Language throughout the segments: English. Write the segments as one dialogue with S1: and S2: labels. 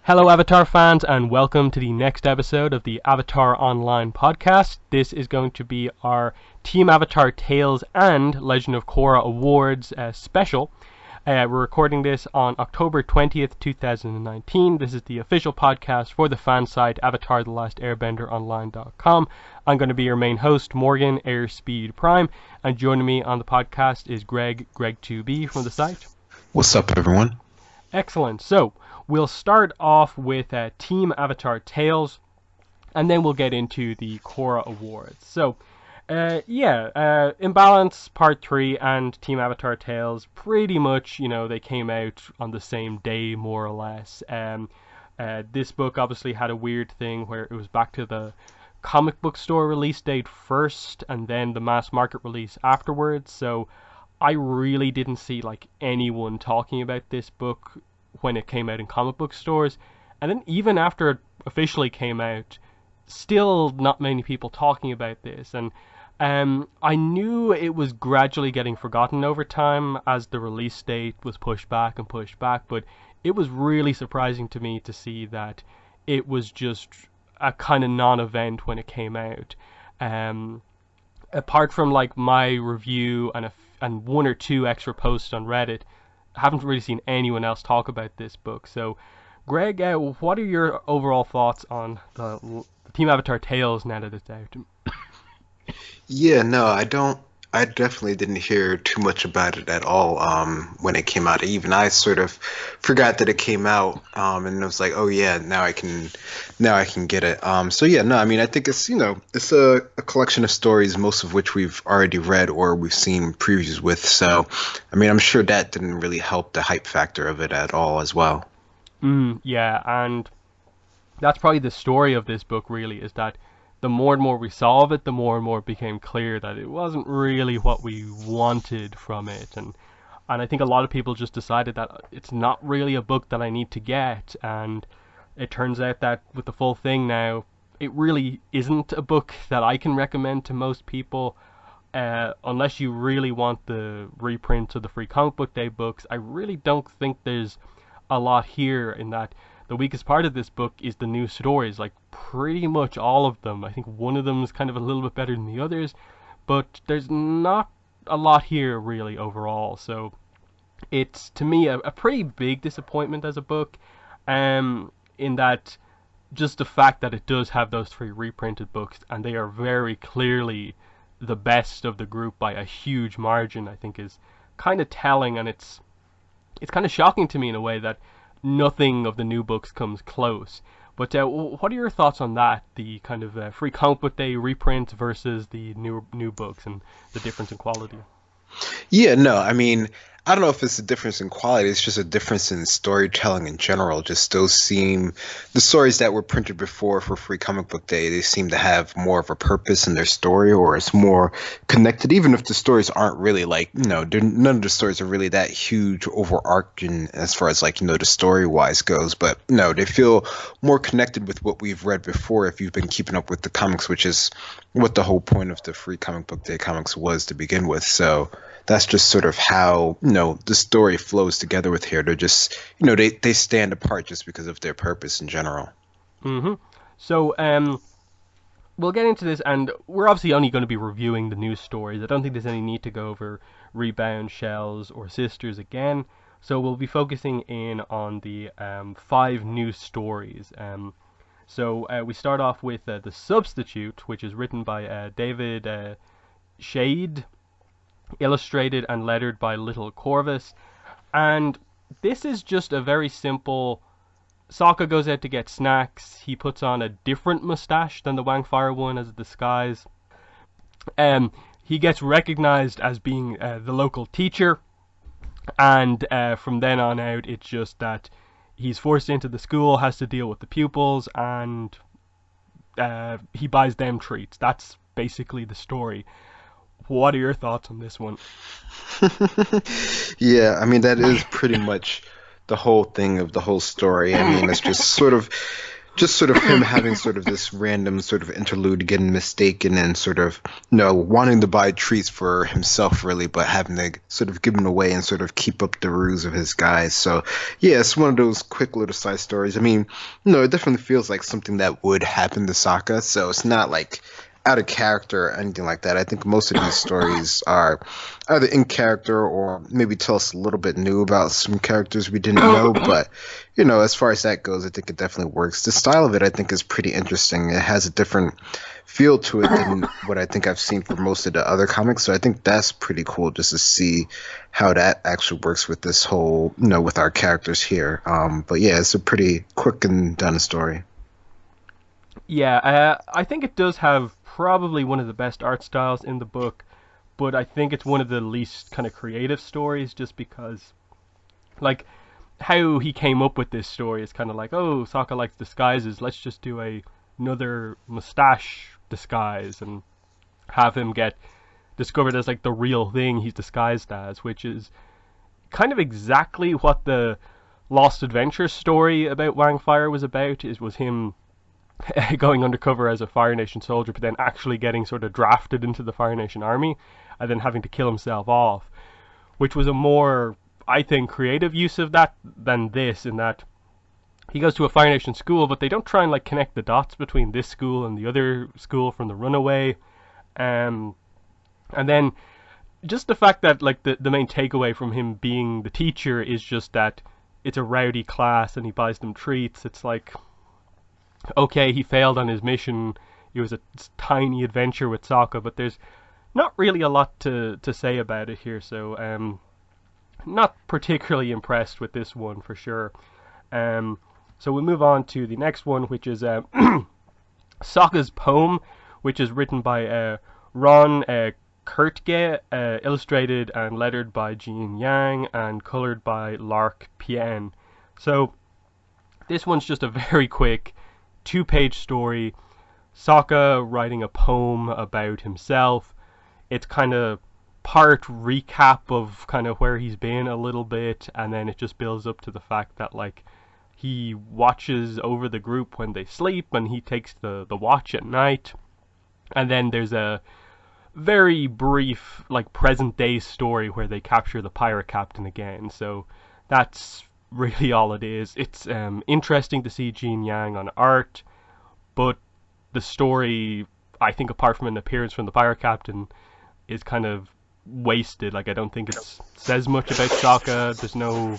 S1: Hello, Avatar fans, and welcome to the next episode of the Avatar Online podcast. This is going to be our Team Avatar Tales and Legend of Korra Awards special. We're recording this on October 20th, 2019. This is the official podcast for the fan site AvatarTheLastAirbenderOnline.com. I'm going to be your main host, Morgan Airspeed Prime, and joining me on the podcast is Greg2B from the site.
S2: What's up, everyone?
S1: Excellent. So, we'll start off with Team Avatar Tales, and then we'll get into the Korra Awards. So, Imbalance Part 3 and Team Avatar Tales, pretty much, they came out on the same day, more or less. This book obviously had a weird thing where it was back to the comic book store release date first, and then the mass market release afterwards, so I really didn't see anyone talking about this book when it came out in comic book stores, and then even after it officially came out, still not many people talking about this. And I knew it was gradually getting forgotten over time as the release date was pushed back, but it was really surprising to me to see that it was just a kind of non-event when it came out. Apart from my review and one or two extra posts on Reddit, I haven't really seen anyone else talk about this book. So, Greg, what are your overall thoughts on the Team Avatar Tales now that it's out?
S2: Yeah, no, I definitely didn't hear too much about it at all when it came out. Even I sort of forgot that it came out, and I was like, oh yeah, now I can get it. So yeah, no, I mean, I think it's it's a collection of stories, most of which we've already read or we've seen previews with. So, I mean, I'm sure that didn't really help the hype factor of it at all as well.
S1: Yeah, and that's probably the story of this book, really, is that the more and more we saw of it, the more and more it became clear that it wasn't really what we wanted from it. And I think a lot of people just decided that it's not really a book that I need to get. And it turns out that with the full thing now, it really isn't a book that I can recommend to most people. Unless you really want the reprints of the Free Comic Book Day books, I really don't think there's a lot here, in that the weakest part of this book is the new stories, pretty much all of them. I think one of them is kind of a little bit better than the others, but there's not a lot here really overall. So it's, to me, a pretty big disappointment as a book, in that just the fact that it does have those three reprinted books, and they are very clearly the best of the group by a huge margin, I think is kind of telling, and it's kind of shocking to me in a way that nothing of the new books comes close. But what are your thoughts on that? The kind of Free Comic Book Day reprints versus the new books, and the difference in quality?
S2: Yeah, no, I mean, I don't know if it's a difference in quality. It's just a difference in storytelling in general. Just those seem, the stories that were printed before for Free Comic Book Day, they seem to have more of a purpose in their story, or it's more connected, even if the stories aren't really none of the stories are really that huge overarching as far as the story wise goes. But no, they feel more connected with what we've read before if you've been keeping up with the comics, which is what the whole point of the Free Comic Book Day comics was to begin with. So that's just sort of how the story flows together with here. They're just they stand apart just because of their purpose in general.
S1: So we'll get into this, and we're obviously only going to be reviewing the news stories. I don't think there's any need to go over Rebound, Shells, or Sisters again. So we'll be focusing in on the 5 news stories. So we start off with The Substitute, which is written by David Shade, illustrated and lettered by Little Corvus. And this is just a very simple, Sokka goes out to get snacks. He puts on a different mustache than the Wangfire one as a disguise. He gets recognized as being the local teacher, and from then on out it's just that he's forced into the school, has to deal with the pupils, and he buys them treats. That's basically the story. What are your thoughts on this one?
S2: Yeah, I mean, that is pretty much the whole thing of the whole story. I mean, it's just sort of just sort of him having sort of this random sort of interlude, getting mistaken and sort of, wanting to buy treats for himself really, but having to sort of give them away and sort of keep up the ruse of his guys. So yeah, it's one of those quick little side stories. I mean, it definitely feels like something that would happen to Sokka, so it's not like out of character or anything like that. I think most of these stories are either in character or maybe tell us a little bit new about some characters we didn't know. But as far as that goes, I think it definitely works. The style of it, I think, is pretty interesting. It has a different feel to it than what I think I've seen for most of the other comics. So I think that's pretty cool just to see how that actually works with this whole, with our characters here. But yeah, it's a pretty quick and done story.
S1: Yeah, I think it does have probably one of the best art styles in the book, but I think it's one of the least kind of creative stories just because, like, how he came up with this story is kind of like, oh, Sokka likes disguises, let's just do another mustache disguise and have him get discovered as like the real thing he's disguised as, which is kind of exactly what the Lost Adventure story about Wang Fire was about. It was him going undercover as a Fire Nation soldier, but then actually getting sort of drafted into the Fire Nation army, and then having to kill himself off, which was a more, I think, creative use of that than this, in that he goes to a Fire Nation school, but they don't try and like connect the dots between this school and the other school from the Runaway, and then just the fact that like the main takeaway from him being the teacher is just that it's a rowdy class and he buys them treats. It's like, okay, he failed on his mission. It was a tiny adventure with Sokka, but there's not really a lot to say about it here. So, not particularly impressed with this one for sure. So we'll move on to the next one, which is Sokka's Poem, which is written by Ron Kurtge, illustrated and lettered by Jean Yang, and colored by Lark Pien. So this one's just a very quick 2-page story. Sokka writing a poem about himself. It's kind of part recap of kind of where he's been a little bit, and then it just builds up to the fact that like he watches over the group when they sleep, and he takes the watch at night. And then there's a very brief like present day story where they capture the pirate captain again. So that's really all it is. It's interesting to see Jean Yang on art, but the story, I think, apart from an appearance from the pirate captain, is kind of wasted. Like, I don't think it says much about Sokka. There's no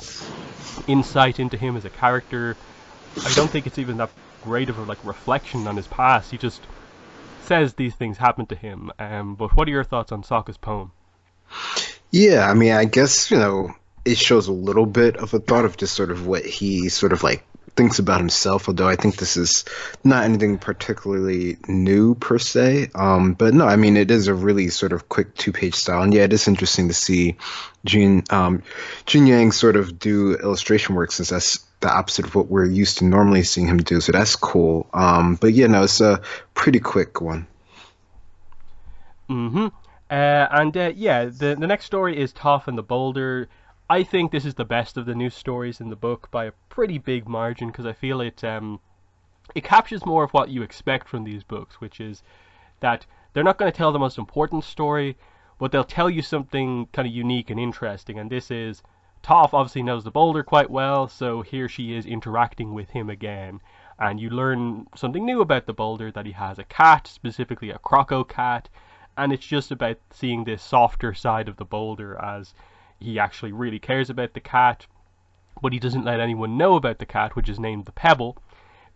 S1: insight into him as a character. I don't think it's even that great of a like reflection on his past. He just says these things happened to him. But what are your thoughts on Sokka's poem?
S2: Yeah, I mean, I guess, it shows a little bit of a thought of just sort of what he sort of like thinks about himself, although I think this is not anything particularly new per se. But no, I mean, it is a really sort of quick 2-page style. And yeah, it is interesting to see Jin Yang sort of do illustration work, since that's the opposite of what we're used to normally seeing him do. So that's cool. But yeah, no, it's a pretty quick one.
S1: Mm-hmm. Yeah, the next story is Toph and the Boulder. I think this is the best of the new stories in the book by a pretty big margin, because I feel it captures more of what you expect from these books, which is that they're not going to tell the most important story, but they'll tell you something kind of unique and interesting. And this is, Toph obviously knows the Boulder quite well, so here she is interacting with him again. And you learn something new about the Boulder, that he has a cat, specifically a croco cat, and it's just about seeing this softer side of the Boulder, as he actually really cares about the cat, but he doesn't let anyone know about the cat, which is named the Pebble,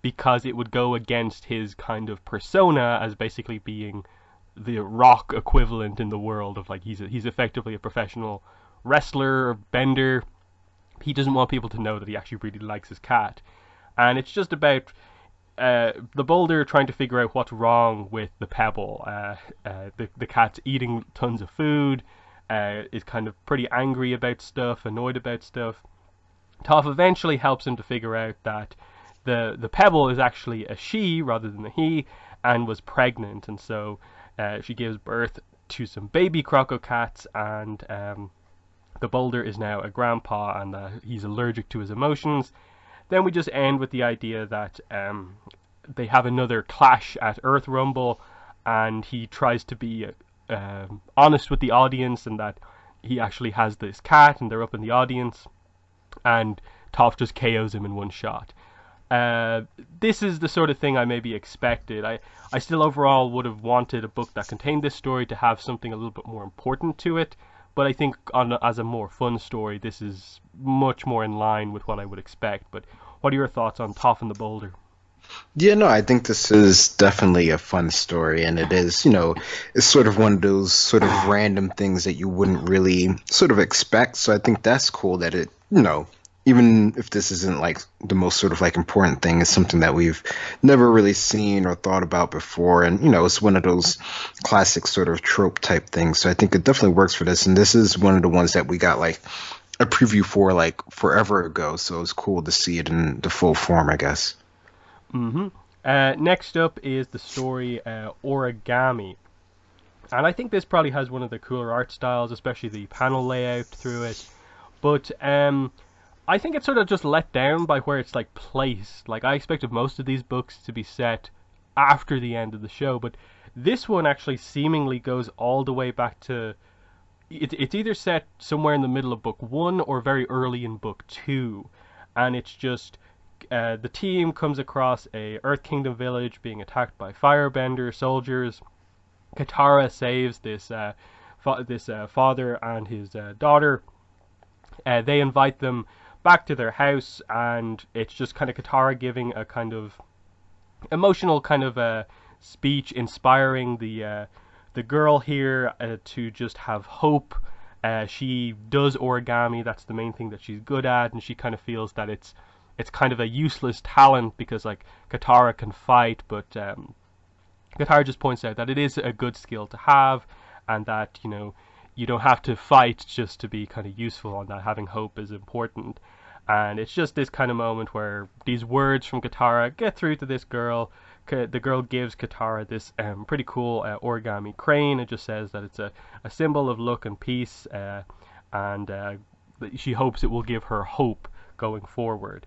S1: because it would go against his kind of persona as basically being the rock equivalent in the world of like he's effectively a professional wrestler or bender. He doesn't want people to know that he actually really likes his cat, and it's just about the Boulder trying to figure out what's wrong with the Pebble. The cat's eating tons of food. Is kind of pretty angry about stuff, annoyed about stuff. Toph eventually helps him to figure out that the Pebble is actually a she rather than a he, and was pregnant, and so she gives birth to some baby croco cats, and the Boulder is now a grandpa, and he's allergic to his emotions. Then we just end with the idea that they have another clash at Earth Rumble, and he tries to be honest with the audience, and that he actually has this cat, and they're up in the audience, and Toph just KOs him in one shot. Uh, this is the sort of thing I maybe expected. I still overall would have wanted a book that contained this story to have something a little bit more important to it, but I think as a more fun story, this is much more in line with what I would expect. But what are your thoughts on Toph and the Boulder?
S2: Yeah, no, I think this is definitely a fun story, and it is, it's sort of one of those sort of random things that you wouldn't really sort of expect. So I think that's cool that it, even if this isn't like the most sort of like important thing, it's something that we've never really seen or thought about before. And, it's one of those classic sort of trope type things. So I think it definitely works for this. And this is one of the ones that we got like a preview for like forever ago. So it's cool to see it in the full form, I guess.
S1: hmm Next up is the story Origami. And I think this probably has one of the cooler art styles, especially the panel layout through it. But I think it's sort of just let down by where it's like placed. Like I expected most of these books to be set after the end of the show, but this one actually seemingly goes all the way back to it's either set somewhere in the middle of book one or very early in book two, and it's just the team comes across a Earth Kingdom village being attacked by firebender soldiers. Katara saves this father and his daughter. They invite them back to their house, and it's just kind of Katara giving a kind of emotional kind of speech, inspiring the girl here to just have hope. She does origami. That's the main thing that she's good at, and she kind of feels that it's kind of a useless talent because like Katara can fight, but Katara just points out that it is a good skill to have, and that you don't have to fight just to be kind of useful, and that having hope is important. And it's just this kind of moment where these words from Katara get through to this girl. The girl gives Katara this pretty cool origami crane. It just says that it's a symbol of luck and peace, and she hopes it will give her hope going forward.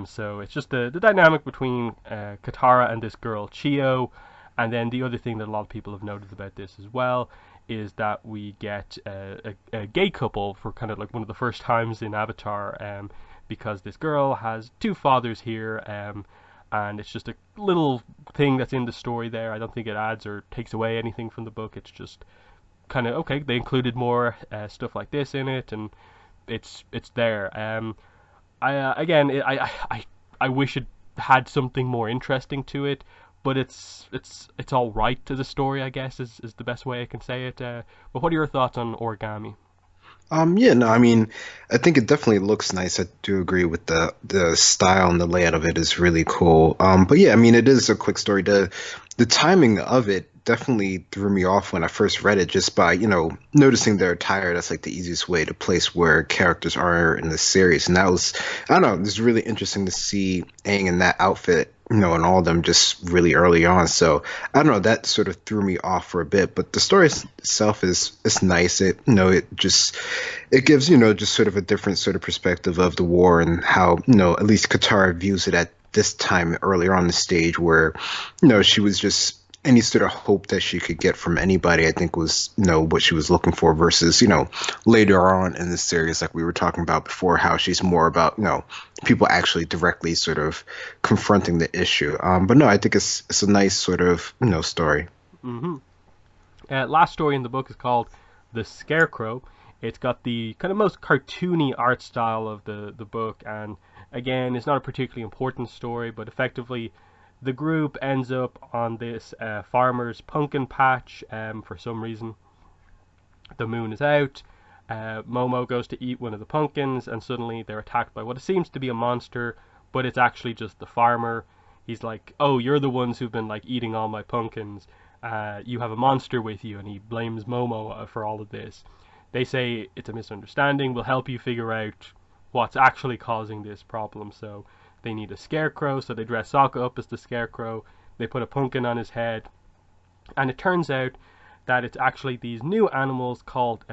S1: So it's just the dynamic between Katara and this girl Chio. And then the other thing that a lot of people have noted about this as well is that we get a gay couple for kind of like one of the first times in Avatar, because this girl has two fathers here, and it's just a little thing that's in the story there. I don't think it adds or takes away anything from the book. It's just kind of okay. They included more stuff like this in it, and it's there. I wish it had something more interesting to it, but it's all right to the story, I guess, is the best way I can say it. But what are your thoughts on Origami?
S2: Yeah, no, I mean, I think it definitely looks nice. I do agree with the style and the layout of it is really cool. But yeah, I mean, it is a quick story. The timing of it definitely threw me off when I first read it, just by, noticing their attire. That's like the easiest way to place where characters are in the series. And that was, I don't know, it was really interesting to see Aang in that outfit, and all of them just really early on. So I don't know, that sort of threw me off for a bit. But the story itself is nice. It it gives, just sort of a different sort of perspective of the war, and how, at least Katara views it at this time earlier on the stage, where, she was just any sort of hope that she could get from anybody, I think was, what she was looking for, versus, later on in the series, like we were talking about before, how she's more about, people actually directly sort of confronting the issue. But no, I think it's a nice sort of, story.
S1: hmm Last story in the book is called The Scarecrow. It's got the kind of most cartoony art style of the book, and again, it's not a particularly important story, but effectively the group ends up on this farmer's pumpkin patch for some reason. The moon is out. Momo goes to eat one of the pumpkins, and suddenly they're attacked by what seems to be a monster, but it's actually just the farmer. He's like, "Oh, you're the ones who've been like eating all my pumpkins. You have a monster with you," and he blames Momo for all of this. They say it's a misunderstanding. We'll help you figure out what's actually causing this problem. So they need a scarecrow, so they dress Sokka up as the scarecrow. They put a pumpkin on his head, and it turns out that it's actually these new animals called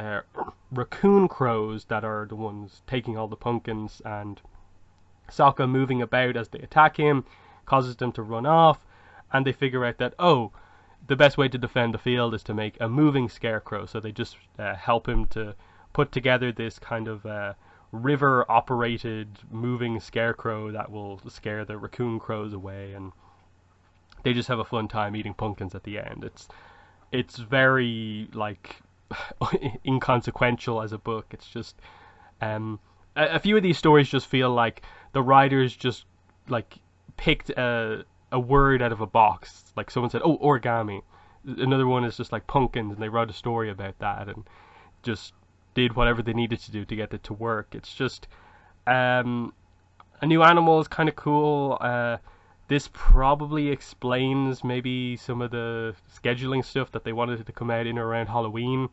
S1: raccoon crows that are the ones taking all the pumpkins and Sokka moving about as they attack him causes them to run off, and they figure out that, oh, the best way to defend the field is to make a moving scarecrow. So they just help him to put together this kind of river operated moving scarecrow that will scare the raccoon crows away, and they just have a fun time eating pumpkins at the end. It's very like inconsequential as a book. It's just a few of these stories just feel like the writers just like picked a word out of a box. Like someone said, "Oh, origami." Another one is just like pumpkins, and they wrote a story about that and just did whatever they needed to do to get it to work. It's just a new animal is kind of cool. This probably explains maybe some of the scheduling stuff that they wanted it to come out in or around Halloween,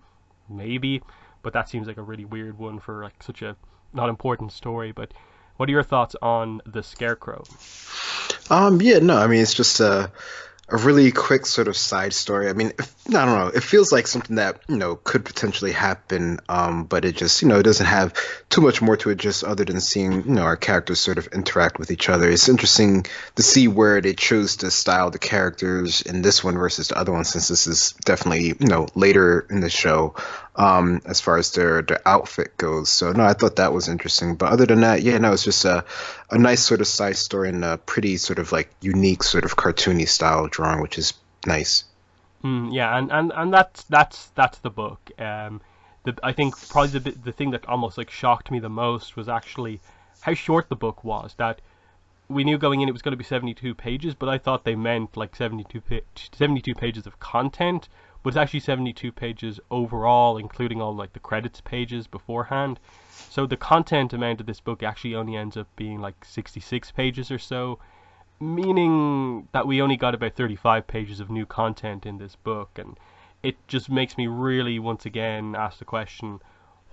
S1: maybe. But that seems like a really weird one for like such a not important story. But what are your thoughts on the Scarecrow?
S2: Yeah, no, I mean, it's just a really quick sort of side story. I mean, I don't know. It feels like something that, could potentially happen, but it just, it doesn't have too much more to it just other than seeing, our characters sort of interact with each other. It's interesting to see where they chose to style the characters in this one versus the other one, since this is definitely, later in the show, as far as their outfit goes. So, no, I thought that was interesting. But other than that, yeah, no, it's just a nice sort of side story and a pretty sort of like unique sort of cartoony style drawing, which is nice.
S1: Yeah, and that's the book. I think probably the thing that almost like shocked me the most was actually how short the book was. That we knew going in it was going to be 72 pages, but I thought they meant like 72 pages of content, but it's actually 72 pages overall, including all like the credits pages beforehand. So the content amount of this book actually only ends up being like 66 pages or so, meaning that we only got about 35 pages of new content in this book. And it just makes me really once again ask the question,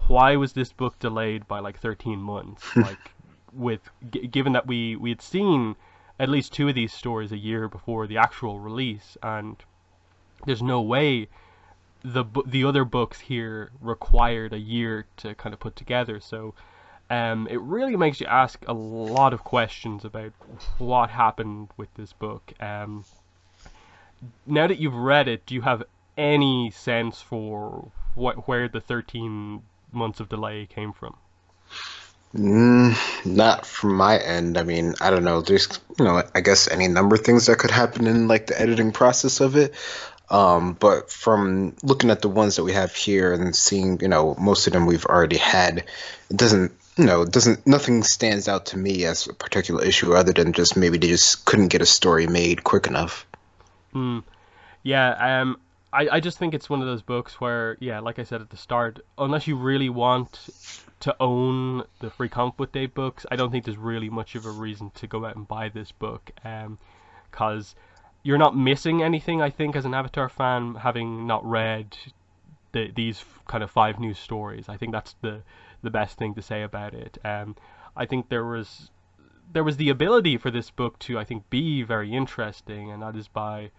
S1: why was this book delayed by like 13 months? Like, given that we had seen at least two of these stories a year before the actual release, and there's no way the other books here required a year to kind of put together. So it really makes you ask a lot of questions about what happened with this book. Now that you've read it, do you have any sense for where the 13 months of delay came from?
S2: Not from my end. I mean, I don't know. There's, I guess any number of things that could happen in like the editing process of it. But from looking at the ones that we have here and seeing, most of them we've already had, it doesn't, nothing stands out to me as a particular issue other than just maybe they just couldn't get a story made quick enough.
S1: Yeah, I just think it's one of those books where, yeah, like I said at the start, unless you really want to own the Free Comic Book Day books, I don't think there's really much of a reason to go out and buy this book, because you're not missing anything, I think, as an Avatar fan, having not read these kind of 5 new stories. I think that's the best thing to say about it. I think there was the ability for this book to, I think, be very interesting, and that is by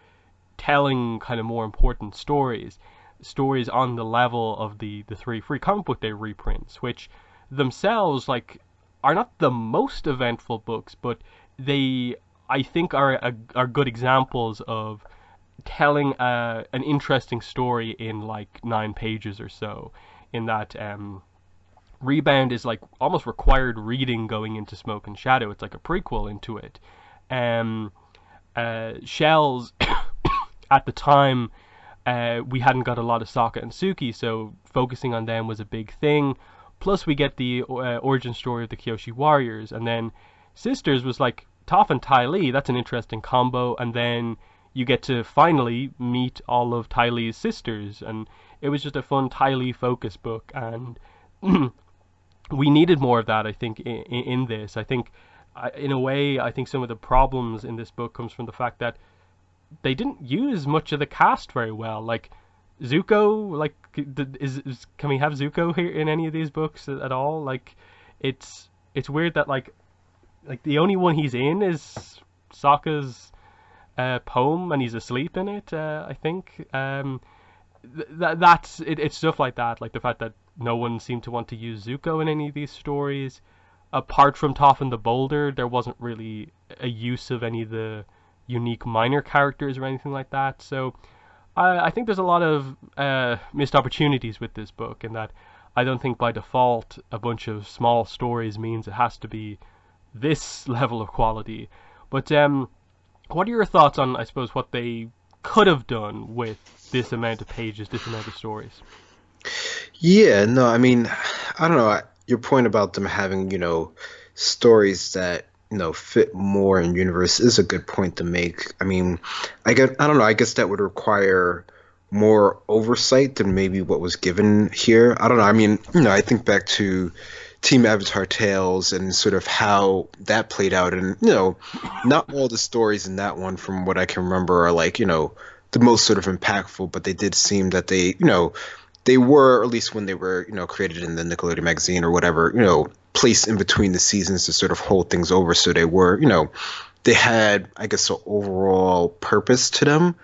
S1: telling kind of more important stories on the level of the 3 Free Comic Book Day reprints, which themselves like are not the most eventful books, but they, I think, are good examples of telling an interesting story in like 9 pages or so. In that Rebound is like almost required reading going into Smoke and Shadow. It's like a prequel into it. Shells at the time, we hadn't got a lot of Sokka and Suki, so focusing on them was a big thing. Plus, we get the origin story of the Kyoshi Warriors, and then Sisters was like Toph and Ty Lee. That's an interesting combo, and then you get to finally meet all of Ty Lee's sisters, and it was just a fun Ty Lee focus book, and we needed more of that, I think, in this. I think, in a way, I think some of the problems in this book comes from the fact that they didn't use much of the cast very well. Like Zuko, like can we have Zuko here in any of these books at all? Like it's weird that like the only one he's in is Sokka's poem, and he's asleep in it. I think that's it. It's stuff like that, like the fact that no one seemed to want to use Zuko in any of these stories. apart from Toph and the Boulder, there wasn't really a use of any of the unique minor characters or anything like that. So I think there's a lot of missed opportunities with this book, in that I don't think by default a bunch of small stories means it has to be this level of quality. But what are your thoughts on, I suppose, what they could have done with this amount of pages, this amount of stories?
S2: Yeah, no, I mean, I don't know. Your point about them having, stories that, fit more in universe is a good point to make. I mean, I don't know. I guess that would require more oversight than maybe what was given here. I don't know. I mean, I think back to Team Avatar Tales and sort of how that played out, and not all the stories in that one, from what I can remember, are like, the most sort of impactful, but they did seem that they were, at least when they were, created in the Nickelodeon magazine or whatever, placed in between the seasons to sort of hold things over. So they were, they had, I guess, an overall purpose to them.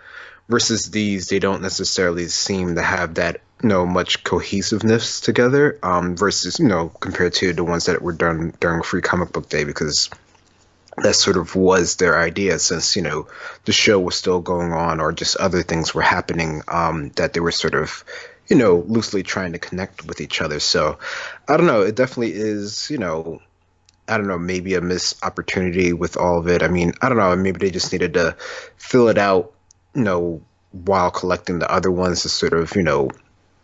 S2: Versus these, they don't necessarily seem to have that, much cohesiveness together. Versus, compared to the ones that were done during Free Comic Book Day, because that sort of was their idea, since the show was still going on, or just other things were happening, that they were sort of loosely trying to connect with each other. So I don't know, it definitely is, I don't know, maybe a missed opportunity with all of it. I mean, I don't know, maybe they just needed to fill it out, while collecting the other ones to sort of,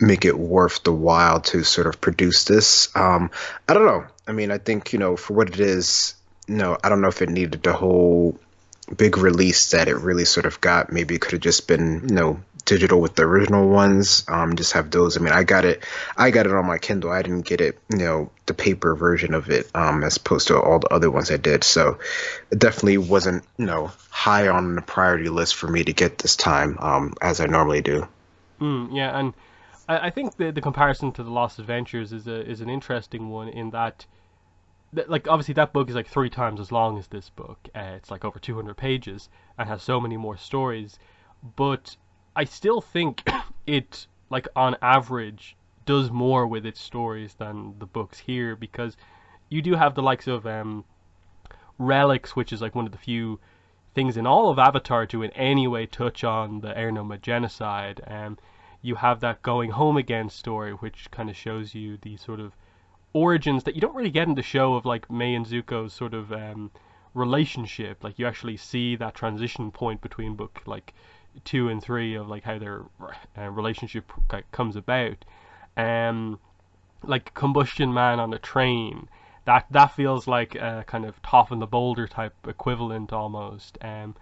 S2: make it worth the while to sort of produce this. I don't know. I mean, I think, for what it is, I don't know if it needed the whole big release that it really sort of got. Maybe it could have just been, digital with the original ones. Just have those. I mean, I got it on my Kindle. I didn't get it, the paper version of it, as opposed to all the other ones I did. So it definitely wasn't, high on the priority list for me to get this time, as I normally do.
S1: Yeah, and I think the comparison to the Lost Adventures is an interesting one, in that like, obviously that book is like three times as long as this book. It's like over 200 pages and has so many more stories. But I still think it, like, on average, does more with its stories than the books here, because you do have the likes of Relics, which is like one of the few things in all of Avatar to in any way touch on the Air genocide. You have that Going Home Again story, which kind of shows you the sort of origins that you don't really get in the show of, like, Mei and Zuko's sort of relationship. Like, you actually see that transition point between book like 2 and 3 of like how their relationship comes about. Like Combustion Man on a Train, that feels like a kind of Top and the Boulder type equivalent almost. And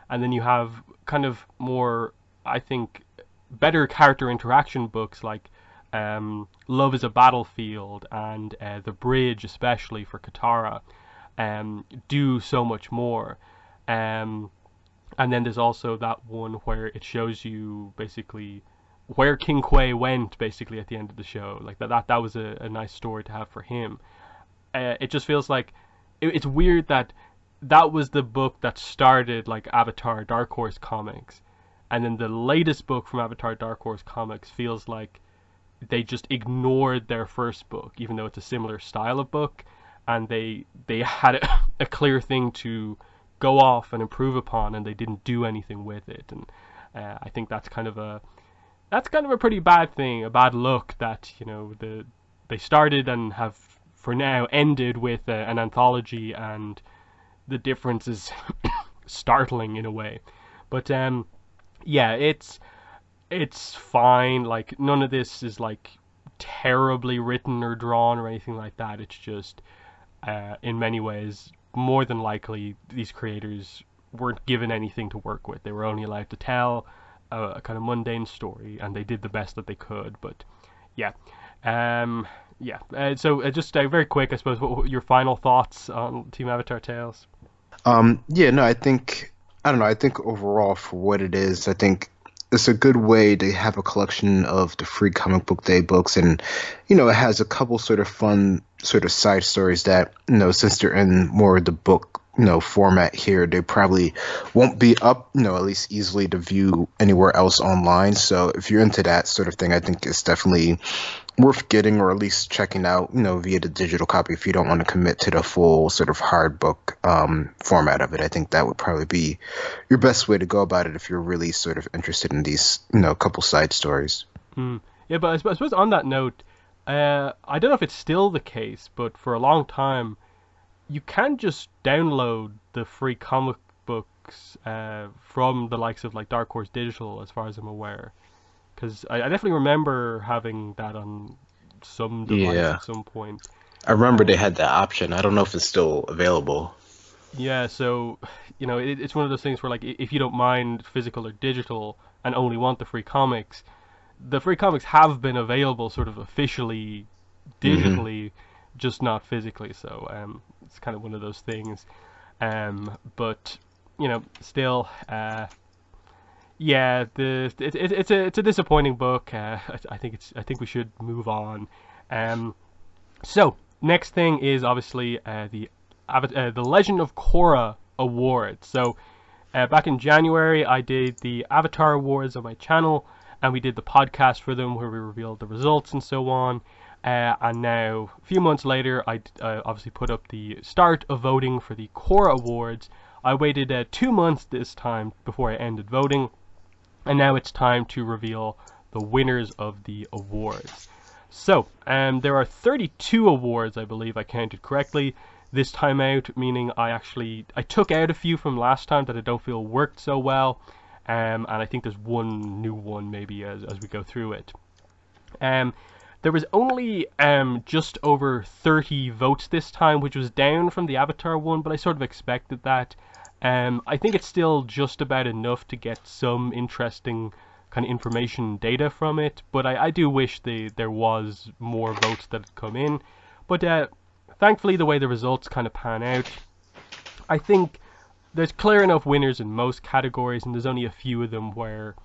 S1: then you have kind of more, I think, better character interaction books like Love is a Battlefield and The Bridge, especially for Katara, do so much more. And then there's also that one where it shows you basically where King Kwei went, basically at the end of the show. Like that was a nice story to have for him. It just feels like it's weird that that was the book that started like Avatar Dark Horse comics, and then the latest book from Avatar Dark Horse comics feels like they just ignored their first book, even though it's a similar style of book, and they had a clear thing to go off and improve upon, and they didn't do anything with it. And I think that's kind of a pretty bad thing, a bad look, that they started and have for now ended with an anthology, and the difference is startling in a way. But yeah, it's fine. Like, none of this is like terribly written or drawn or anything like that. It's just in many ways, more than likely, these creators weren't given anything to work with. They were only allowed to tell a kind of mundane story, and they did the best that they could. But yeah, yeah. So just very quick, I suppose, what your final thoughts on Team Avatar Tales?
S2: Yeah, no, I don't know. I think overall, for what it is, I think it's a good way to have a collection of the Free Comic Book Day books, and it has a couple sort of fun sort of side stories that since they're in more of the book format here, they probably won't be up at least easily to view anywhere else online. So if you're into that sort of thing, I think it's definitely worth getting or at least checking out, via the digital copy if you don't want to commit to the full sort of hard book format of it. I think that would probably be your best way to go about it if you're really sort of interested in these, couple side stories.
S1: Mm. Yeah, but I suppose on that note, I don't know if it's still the case, but for a long time, you can just download the free comic books from the likes of like Dark Horse Digital, as far as I'm aware. Because I definitely remember having that on some device
S2: Yeah.
S1: at some point.
S2: I remember they
S1: Um,
S2: had that option. I don't know if it's still available.
S1: yeah, so it's one of those things where like if you don't mind physical or digital and only want the free comics have been available sort of officially
S2: Hmm.
S1: digitally, just not physically. So it's kind of one of those things. But still, yeah, it's a disappointing book. I think we should move on. Um, so next thing is obviously the Legend of Korra Award. So back in January, I did the Avatar Awards on my channel, and we did the podcast for them where we revealed the results and so on. And now, a few months later, I obviously put up the start of voting for the Korra Awards. I waited 2 months this time before I ended voting, and now it's time to reveal the winners of the awards. So, there are 32 awards, I believe I counted correctly this time out, meaning I took out a few from last time that I don't feel worked so well, and I think there's one new one maybe as we go through it. Um, there was only just over 30 votes this time, which was down from the Avatar one, but I sort of expected that. I think it's still just about enough to get some interesting kind of information data from it, but I do wish there was more votes that had come in. But thankfully, the way the results kind of pan out, I think there's clear enough winners in most categories, and there's only a few of them where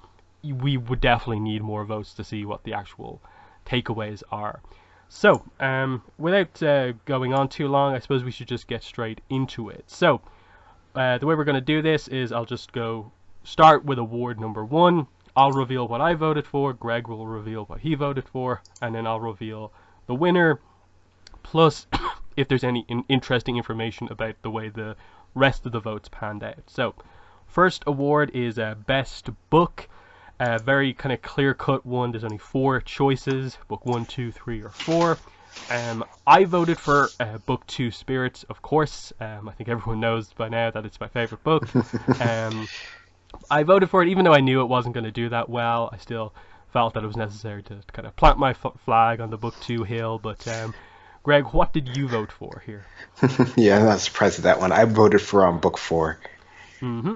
S1: we would definitely need more votes to see what the actual takeaways are. So, without going on too long, I suppose we should just get straight into it. So, the way we're going to do this is I'll just go start with award number one. I'll reveal what I voted for, Greg will reveal what he voted for, and then I'll reveal the winner, plus if there's any interesting information about the way the rest of the votes panned out. So, first award is Best Book. A very kind of clear cut one. There's only four choices: book one, two, three, or four. I voted for book two, Spirits, of course. I think everyone knows by now that it's my favorite book. Um, I voted for it even though I knew it wasn't going to do that well. I still felt that it was necessary to kind of plant my flag on the book two hill. But Greg, what did you vote for here?
S2: Yeah, I'm not surprised at that one. I voted for book four.
S1: hmm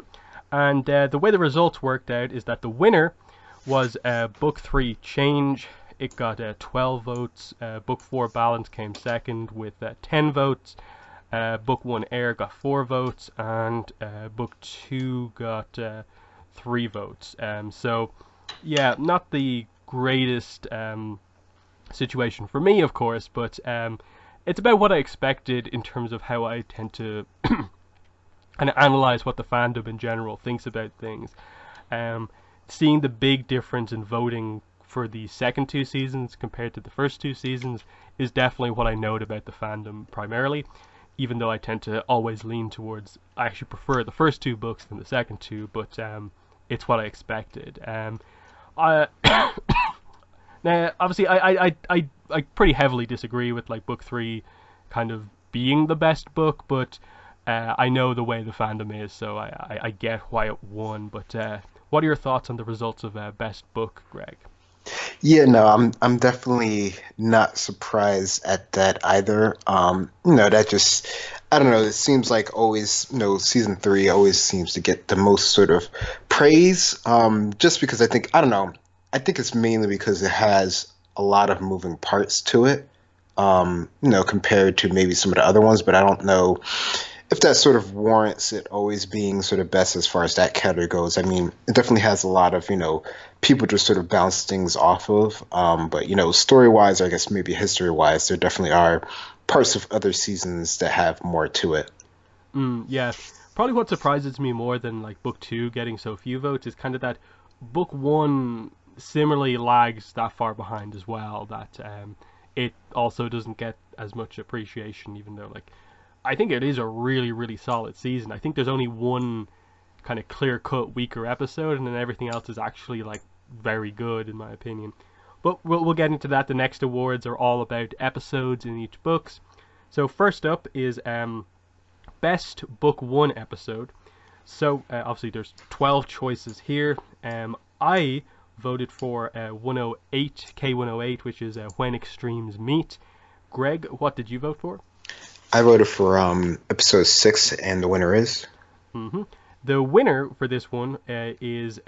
S1: And the way the results worked out is that the winner was Book 3 Change. It got 12 votes. Book 4 Balance came second with 10 votes. Book 1 Air got 4 votes. And Book 2 got 3 votes. So, yeah, not the greatest situation for me, of course, but it's about what I expected in terms of how I tend to and analyze what the fandom in general thinks about things. Um, Seeing the big difference in voting for the second two seasons compared to the first two seasons is definitely what I note about the fandom primarily, even though I tend to always lean towards I actually prefer the first two books than the second two, but it's what I expected. I Now, obviously, I pretty heavily disagree with like book three kind of being the best book, but I know the way the fandom is, so I get why it won. But what are your thoughts on the results of best book, Greg?
S2: Yeah, no, I'm definitely not surprised at that either. That just I don't know, it seems like always, season three always seems to get the most sort of praise. Just because I don't know, I think it's mainly because it has a lot of moving parts to it. Compared to maybe some of the other ones, but I don't know if that sort of warrants it always being sort of best as far as that category goes. I mean, it definitely has a lot of, people just sort of bounce things off of. But, story wise, or I guess maybe history wise, there definitely are parts of other seasons that have more to it.
S1: Yeah, probably what surprises me more than like book two getting so few votes is kind of that book one similarly lags that far behind as well, that it also doesn't get as much appreciation, even though like I think it is a really really solid season. I think there's only one kind of clear cut weaker episode, and then everything else is actually like very good in my opinion. But we'll get into that. The next awards are all about episodes in each books. So first up is best book one episode. So obviously there's 12 choices here. I voted for 108 K108, which is When Extremes Meet. Greg, what did you vote for?
S2: I voted for episode 6, and the winner is.
S1: hmm The winner for this one is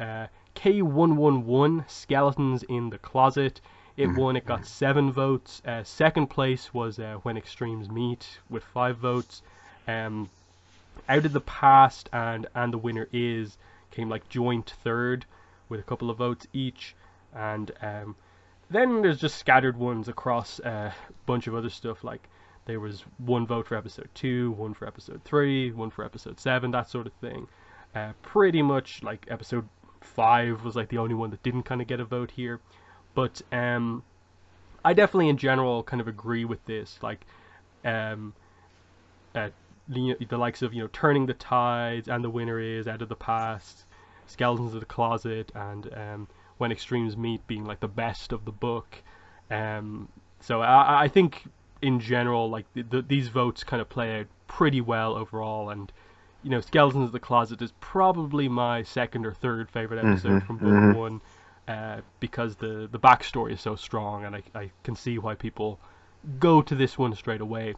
S1: K111, Skeletons in the Closet. It won. It got 7 votes. Second place was When Extremes Meet with 5 votes. Out of the Past and the winner is came like joint third with a couple of votes each, and then there's just scattered ones across a bunch of other stuff. Like there was 1 vote for episode 2, 1 for episode 3, 1 for episode 7, that sort of thing. Pretty much like episode 5 was like the only one that didn't kind of get a vote here, but I definitely in general kind of agree with this. Like the likes of Turning the Tides and the winner is Out of the Past, Skeletons of the Closet, and When Extremes Meet being like the best of the book. So I think in general like these votes kind of play out pretty well overall, and Skeletons of the Closet is probably my second or third favorite episode from book one, because the backstory is so strong, and I can see why people go to this one straight away.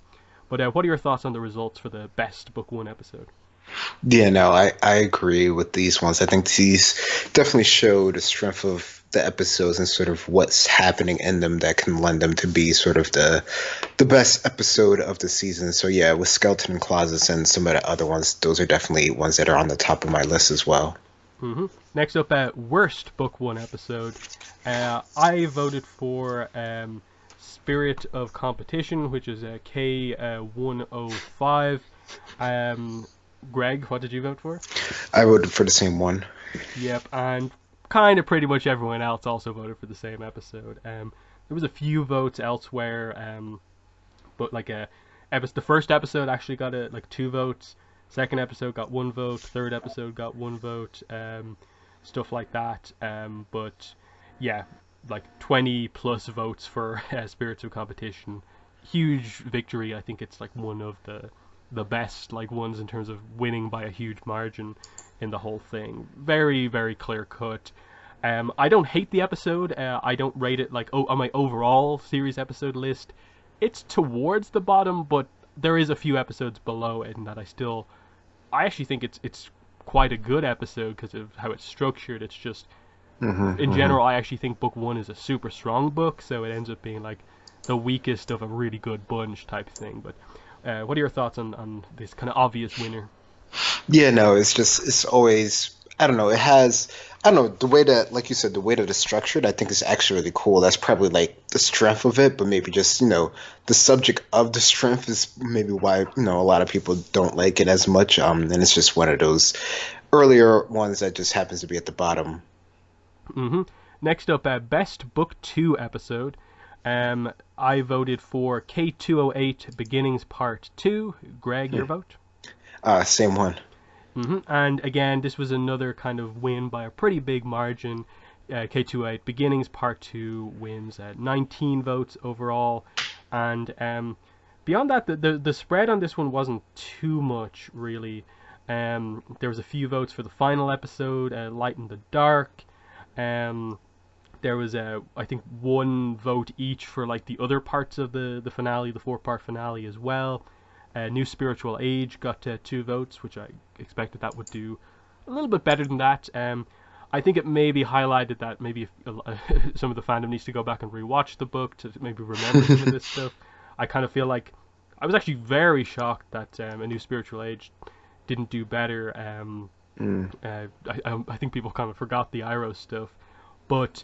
S1: But what are your thoughts on the results for the best book one episode?
S2: Yeah, no, I agree with these ones. I think these definitely show the strength of the episodes and sort of what's happening in them that can lend them to be sort of the best episode of the season. So yeah, with Skeleton and Closets and some of the other ones, those are definitely ones that are on the top of my list as well.
S1: Next up, worst book one episode. I voted for Spirit of Competition, which is K105. Greg, what did you vote for?
S2: I voted for the same one.
S1: Yep, and kind of pretty much everyone else also voted for the same episode. There was a few votes elsewhere, but like the first episode actually got like 2 votes. Second episode got 1 vote. Third episode got 1 vote. Stuff like that. But yeah, like 20 plus votes for Spirits of Competition. Huge victory. I think it's like one of the best like ones in terms of winning by a huge margin in the whole thing. Very very clear cut. I don't hate the episode. I don't rate it like on my overall series episode list. It's towards the bottom, but there is a few episodes below it, and that I actually think it's quite a good episode because of how it's structured. It's just in general, I actually think book one is a super strong book, so it ends up being like the weakest of a really good bunch type thing. But what are your thoughts on this kind of obvious winner?
S2: Yeah, no, it's always, I don't know, I don't know, the way that, like you said, the way that it's structured, I think is actually really cool. That's probably like the strength of it, but maybe just, the subject of the strength is maybe why, a lot of people don't like it as much. And it's just one of those earlier ones that just happens to be at the bottom.
S1: Next up, best book 2 episode. I voted for K208 Beginnings Part 2. Greg, your vote?
S2: Same one.
S1: And again, this was another kind of win by a pretty big margin. K208 Beginnings Part 2 wins 19 votes overall. And beyond that, the spread on this one wasn't too much, really. There was a few votes for the final episode, Light in the Dark. There was I think 1 vote each for like the other parts of the finale, the 4-part finale as well. New Spiritual Age got 2 votes, which I expected that would do a little bit better than that. I think it maybe highlighted that maybe some of the fandom needs to go back and rewatch the book to maybe remember some of this stuff. I kind of feel like I was actually very shocked that A New Spiritual Age didn't do better. I think people kind of forgot the Iroh stuff, but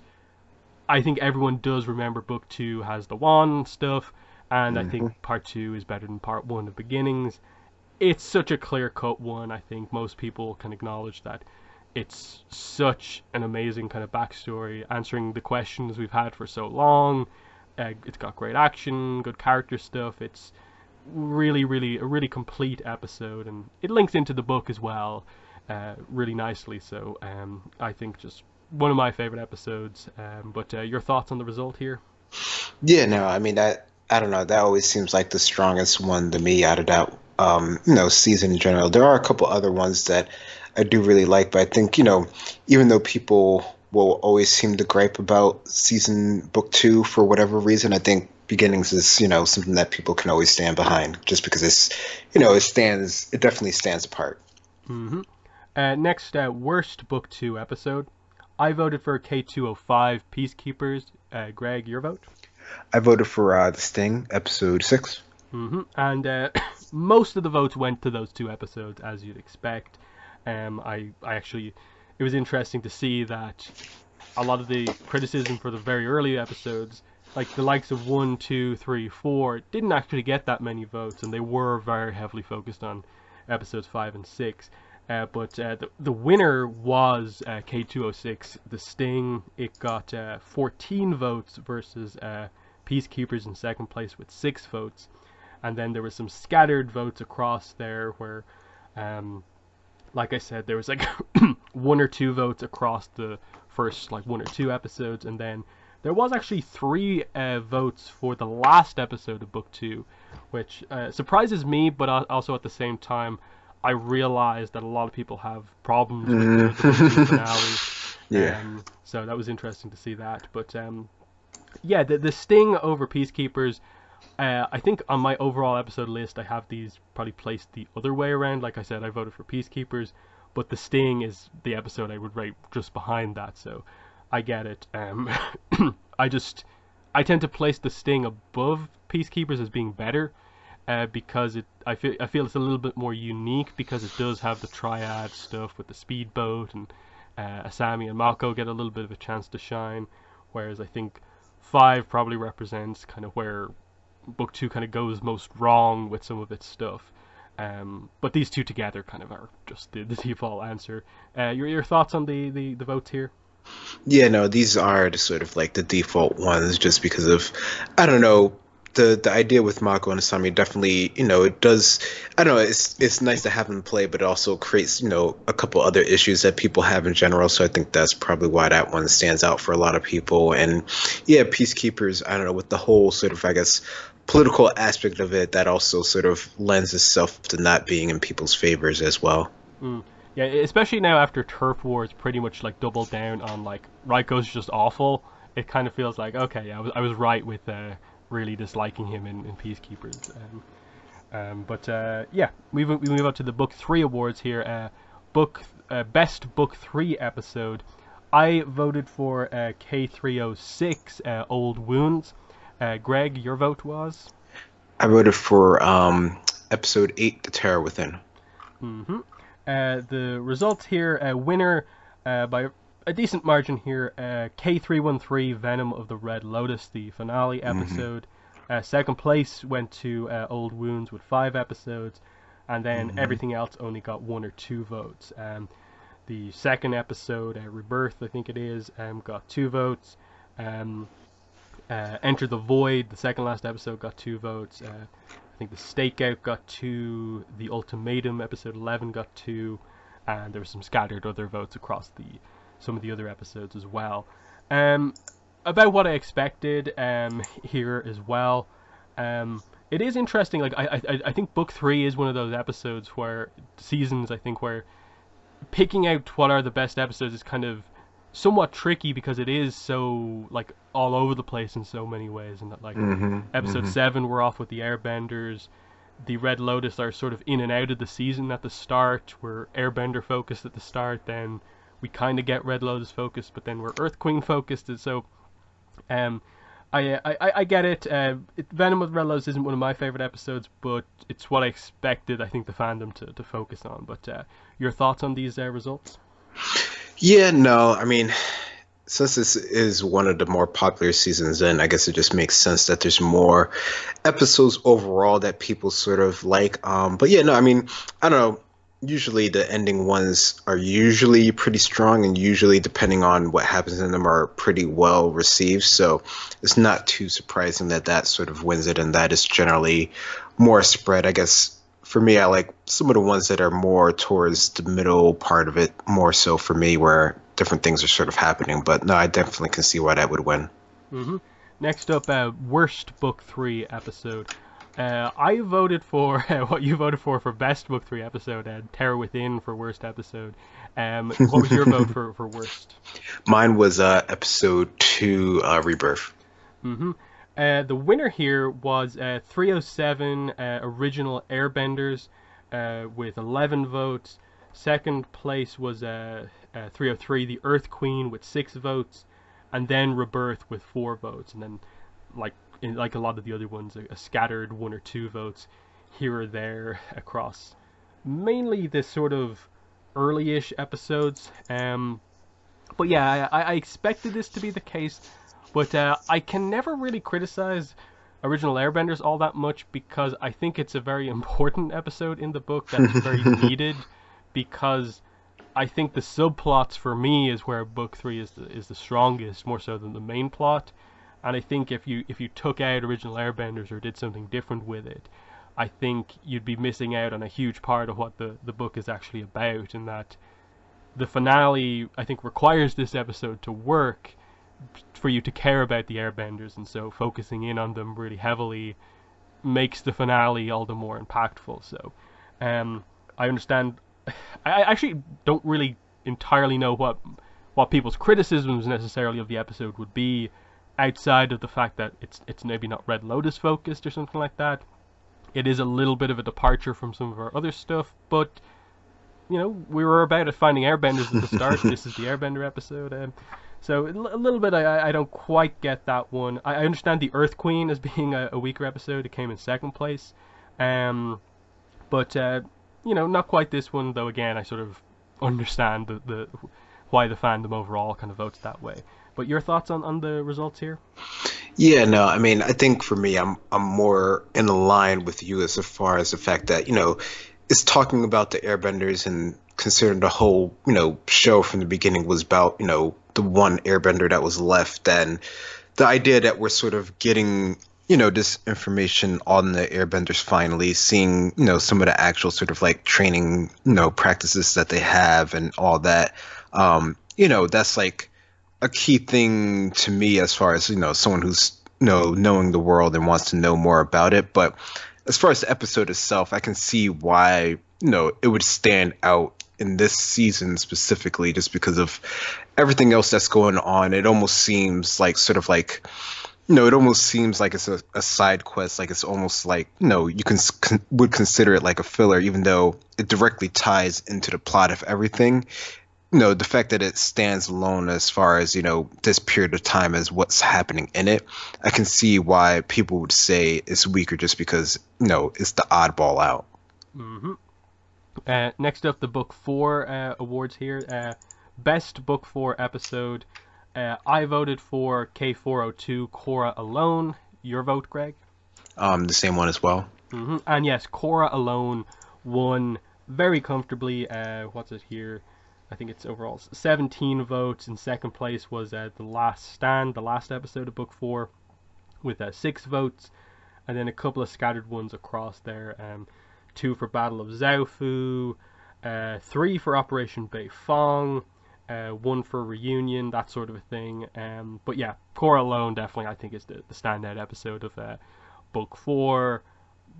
S1: I think everyone does remember book 2 has the wand stuff, and I think part 2 is better than part 1 of Beginnings. It's such a clear-cut one. I think most people can acknowledge that it's such an amazing kind of backstory, answering the questions we've had for so long. It's got great action, good character stuff. It's really a really complete episode, and it links into the book as well, really nicely. So I think just one of my favorite episodes. But your thoughts on the result here?
S2: Yeah, no, I mean that I don't know, that always seems like the strongest one to me out of that season in general. There are a couple other ones that I do really like, but I think, even though people will always seem to gripe about season book two for whatever reason, I think beginnings is, something that people can always stand behind just because it definitely stands apart.
S1: hmm Next, worst book two episode. I voted for K205 Peacekeepers. Greg, your vote?
S2: I voted for The Sting, episode six.
S1: And most of the votes went to those two episodes, as you'd expect. I actually, it was interesting to see that a lot of the criticism for the very early episodes, like the likes of 1, 2, 3, 4, didn't actually get that many votes, and they were very heavily focused on episodes 5 and 6. But the winner was K206, The Sting. It got 14 votes versus Peacekeepers in second place with 6 votes. And then there was some scattered votes across there where, like I said, there was like 1 or 2 votes across the first like 1 or 2 episodes. And then there was actually 3 votes for the last episode of Book 2, which surprises me, but also at the same time, I realized that a lot of people have problems with the Book 2 finale.
S2: Yeah.
S1: So that was interesting to see that. But yeah, the Sting over Peacekeepers. I think on my overall episode list, I have these probably placed the other way around. Like I said, I voted for Peacekeepers, but The Sting is the episode I would rate just behind that. So I get it. I tend to place The Sting above Peacekeepers as being better, because I feel it's a little bit more unique because it does have the triad stuff with the speedboat, and Asami and Mako get a little bit of a chance to shine, whereas I think 5 probably represents kind of where book 2 kind of goes most wrong with some of its stuff. But these two together kind of are just the default answer. Your thoughts on the votes here?
S2: Yeah, no, these are the sort of like the default ones just because of, I don't know, the idea with Mako and Asami definitely, it does, I don't know, it's nice to have them play, but it also creates, a couple other issues that people have in general. So I think that's probably why that one stands out for a lot of people. And yeah, Peacekeepers, I don't know, with the whole sort of, I guess, political aspect of it, that also sort of lends itself to not being in people's favors as well.
S1: Mm. Yeah, especially now after Turf Wars pretty much like doubled down on like Raiko's just awful. It kind of feels like, okay, yeah, I was right with really disliking him in Peacekeepers. Yeah, we move on to the Book 3 awards here. Best Book 3 episode. I voted for K306, Old Wounds. Greg, your vote was?
S2: I voted for episode 8, The Terror Within.
S1: Mm-hmm. The results here, winner by a decent margin here, K313, Venom of the Red Lotus, the finale episode. Second place went to Old Wounds with 5 episodes, and then everything else only got 1 or 2 votes. The second episode, Rebirth, I think it is, got 2 votes. Enter the Void, the second last episode, got 2 votes. I think the Stakeout got 2, the Ultimatum, episode 11, got 2, and there were some scattered other votes across some of the other episodes as well. About what I expected here as well. It is interesting. Like I think Book 3 is one of those episodes seasons, I think, where picking out what are the best episodes is kind of somewhat tricky because it is so like all over the place in so many ways, and that like episode 7 we're off with the Airbenders. The Red Lotus are sort of in and out of the season at the start. We're Airbender focused at the start, then we kind of get Red Lotus focused, but then we're Earth Queen focused, and so I get it. Venom of Red Lotus isn't one of my favorite episodes, but it's what I expected, I think, the fandom to focus on. But your thoughts on these results?
S2: Yeah, no, I mean, since this is one of the more popular seasons, then I guess it just makes sense that there's more episodes overall that people sort of like. But yeah, no, I mean, I don't know. usually the ending ones are usually pretty strong and usually depending on what happens in them are pretty well received. So it's not too surprising that that sort of wins it and that is generally more spread. I guess for me, I like some of the ones that are more towards the middle part of it, more so for me, where different things are sort of happening. But no, I definitely can see why that would win.
S1: hmm Next up, worst book three episode. I voted for what you voted for best book three episode, and Terror Within for worst episode. What was your vote for worst?
S2: Mine was episode two, Rebirth.
S1: hmm the winner here was 307 original Airbenders with 11 votes. Second place was 303 the Earth Queen with 6 votes, and then Rebirth with 4 votes, and then like a lot of the other ones, a scattered 1 or 2 votes here or there across mainly this sort of early-ish episodes. But yeah, I expected this to be the case, but I can never really criticize original Airbenders all that much because I think it's a very important episode in the book that's very needed, because I think the subplots for me is where book three is the strongest, more so than the main plot. And I think if you took out original Airbenders or did something different with it, I think you'd be missing out on a huge part of what the book is actually about, and that the finale, I think, requires this episode to work for you to care about the airbenders, and so focusing in on them really heavily makes the finale all the more impactful. So I understand. I actually don't really entirely know what people's criticisms necessarily of the episode would be, outside of the fact that it's maybe not Red Lotus focused or something like that. It is a little bit of a departure from some of our other stuff, but we were about at finding airbenders at the start. This is the airbender episode. So a little bit, I don't quite get that one. I understand the Earth Queen as being a weaker episode. It came in second place. But not quite this one, though. Again, I sort of understand the why the fandom overall kind of votes that way. But your thoughts on the results here?
S2: Yeah, no, I mean, I think for me, I'm more in line with you as far as the fact that, it's talking about the airbenders and considering the whole, show from the beginning was about, the one airbender that was left, and the idea that we're sort of getting, this information on the airbenders finally, seeing, some of the actual sort of like training, practices that they have and all that, that's like a key thing to me as far as someone who's knowing the world and wants to know more about it. But as far as the episode itself, I can see why it would stand out in this season specifically, just because of everything else that's going on. It almost seems like sort of like it almost seems like it's a side quest. Like it's almost like you would consider it like a filler, even though it directly ties into the plot of everything. The fact that it stands alone as far as, this period of time as what's happening in it, I can see why people would say it's weaker just because, it's the oddball out.
S1: hmm Next up, the book four awards here. Best book four episode. I voted for K402 Korra Alone. Your vote, Greg?
S2: The same one as well.
S1: And yes, Korra Alone won very comfortably. What's it here? I think it's overall 17 votes. In second place was The Last Stand, the last episode of Book 4, with 6 votes. And then a couple of scattered ones across there. 2 for Battle of Zaofu, 3 for Operation Beifong, 1 for Reunion, that sort of a thing. But yeah, Korra Alone definitely, I think, is the standout episode of Book 4.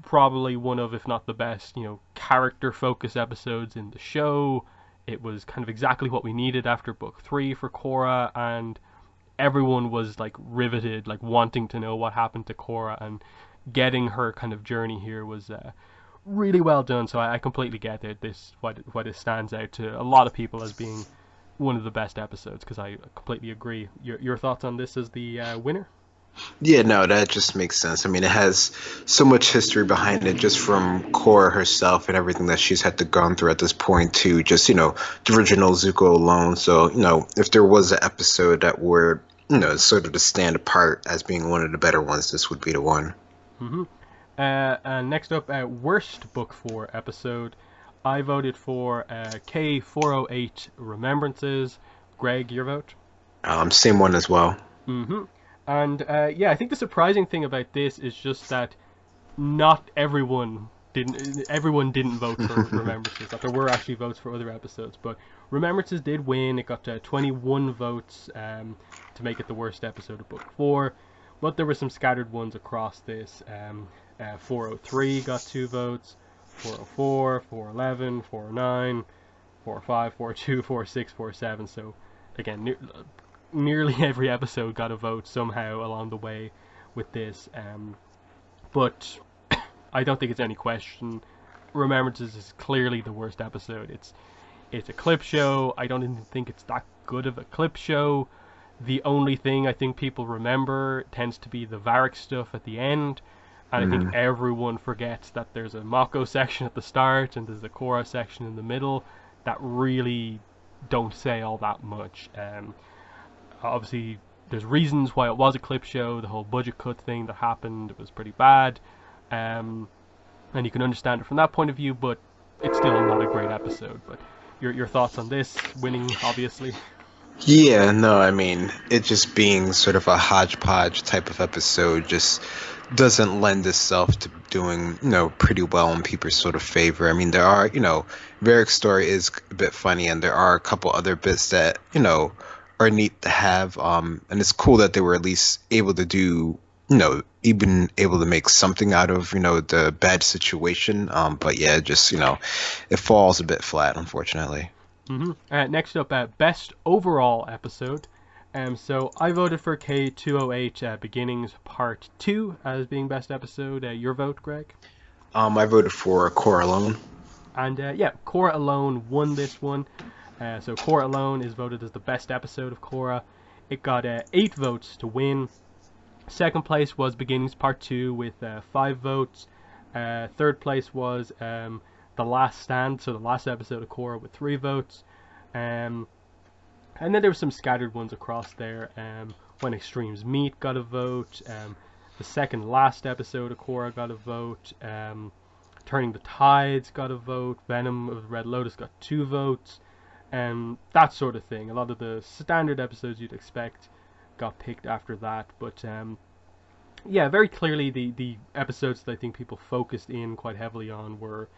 S1: Probably one of, if not the best, character focus episodes in the show. It was kind of exactly what we needed after book 3 for Korra, and everyone was like riveted, like wanting to know what happened to Korra, and getting her kind of journey here was really well done. So I completely get it. Why this stands out to a lot of people as being one of the best episodes, because I completely agree. Your thoughts on this as the winner?
S2: Yeah, no, that just makes sense. I mean, it has so much history behind it, just from Korra herself and everything that she's had to gone through at this point to just, the original Zuko alone. So, if there was an episode that were, sort of to stand apart as being one of the better ones, this would be the one.
S1: And next up, worst book 4 episode. I voted for K408 Remembrances. Greg, your vote?
S2: Same one as well.
S1: Mm-hmm. And yeah, I think the surprising thing about this is just that not everyone didn't vote for Remembrances. That there were actually votes for other episodes, but Remembrances did win. It got 21 votes to make it the worst episode of Book 4. But there were some scattered ones across this. 403 got 2 votes, 404, 411, 409, 405, 402, 46, 47. So again, nearly every episode got a vote somehow along the way with this. But I don't think it's any question. Remembrances is clearly the worst episode. It's a clip show. I don't even think it's that good of a clip show. The only thing I think people remember tends to be the Varric stuff at the end. And I think everyone forgets that there's a Mako section at the start and there's a Korra section in the middle that really don't say all that much. Obviously, there's reasons why it was a clip show. The whole budget cut thing that happened was pretty bad. And you can understand it from that point of view, but it's still not a great episode. But your thoughts on this winning, obviously?
S2: Yeah, no, I mean, it just being sort of a hodgepodge type of episode just doesn't lend itself to doing, pretty well in people's sort of favor. I mean, there are, Varric's story is a bit funny, and there are a couple other bits that, are neat to have. And it's cool that they were at least able to do, even able to make something out of, the bad situation. But yeah, just, it falls a bit flat, unfortunately.
S1: Next up, best overall episode. So I voted for K208 Beginnings Part 2 as being best episode. Your vote, Greg?
S2: I voted for Korra Alone.
S1: And yeah, Korra Alone won this one. So Korra Alone is voted as the best episode of Korra. It got 8 votes to win. Second place was Beginnings Part 2 with 5 votes. Third place was The Last Stand, so the last episode of Korra, with 3 votes. And then there were some scattered ones across there. When Extremes Meet got a vote. The second last episode of Korra got a vote. Turning the Tides got a vote. Venom of the Red Lotus got 2 votes. That sort of thing. A lot of the standard episodes you'd expect got picked after that. But yeah, very clearly the episodes that I think people focused in quite heavily on were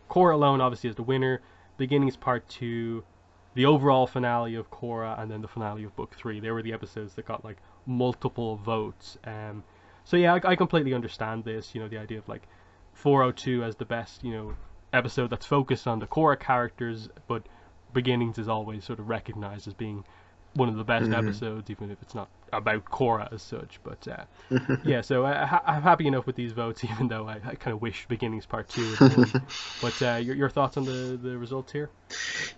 S1: Korra Alone, obviously, as the winner, Beginnings Part 2, the overall finale of Korra, and then the finale of Book 3. They were the episodes that got, like, multiple votes. So yeah, I completely understand this, the idea of, like, 402 as the best, episode that's focused on the Korra characters, but Beginnings is always sort of recognized as being one of the best episodes, even if it's not about Korra as such. But yeah, so I'm happy enough with these votes, even though I kind of wish Beginnings Part 2 would win. But your thoughts on the results here?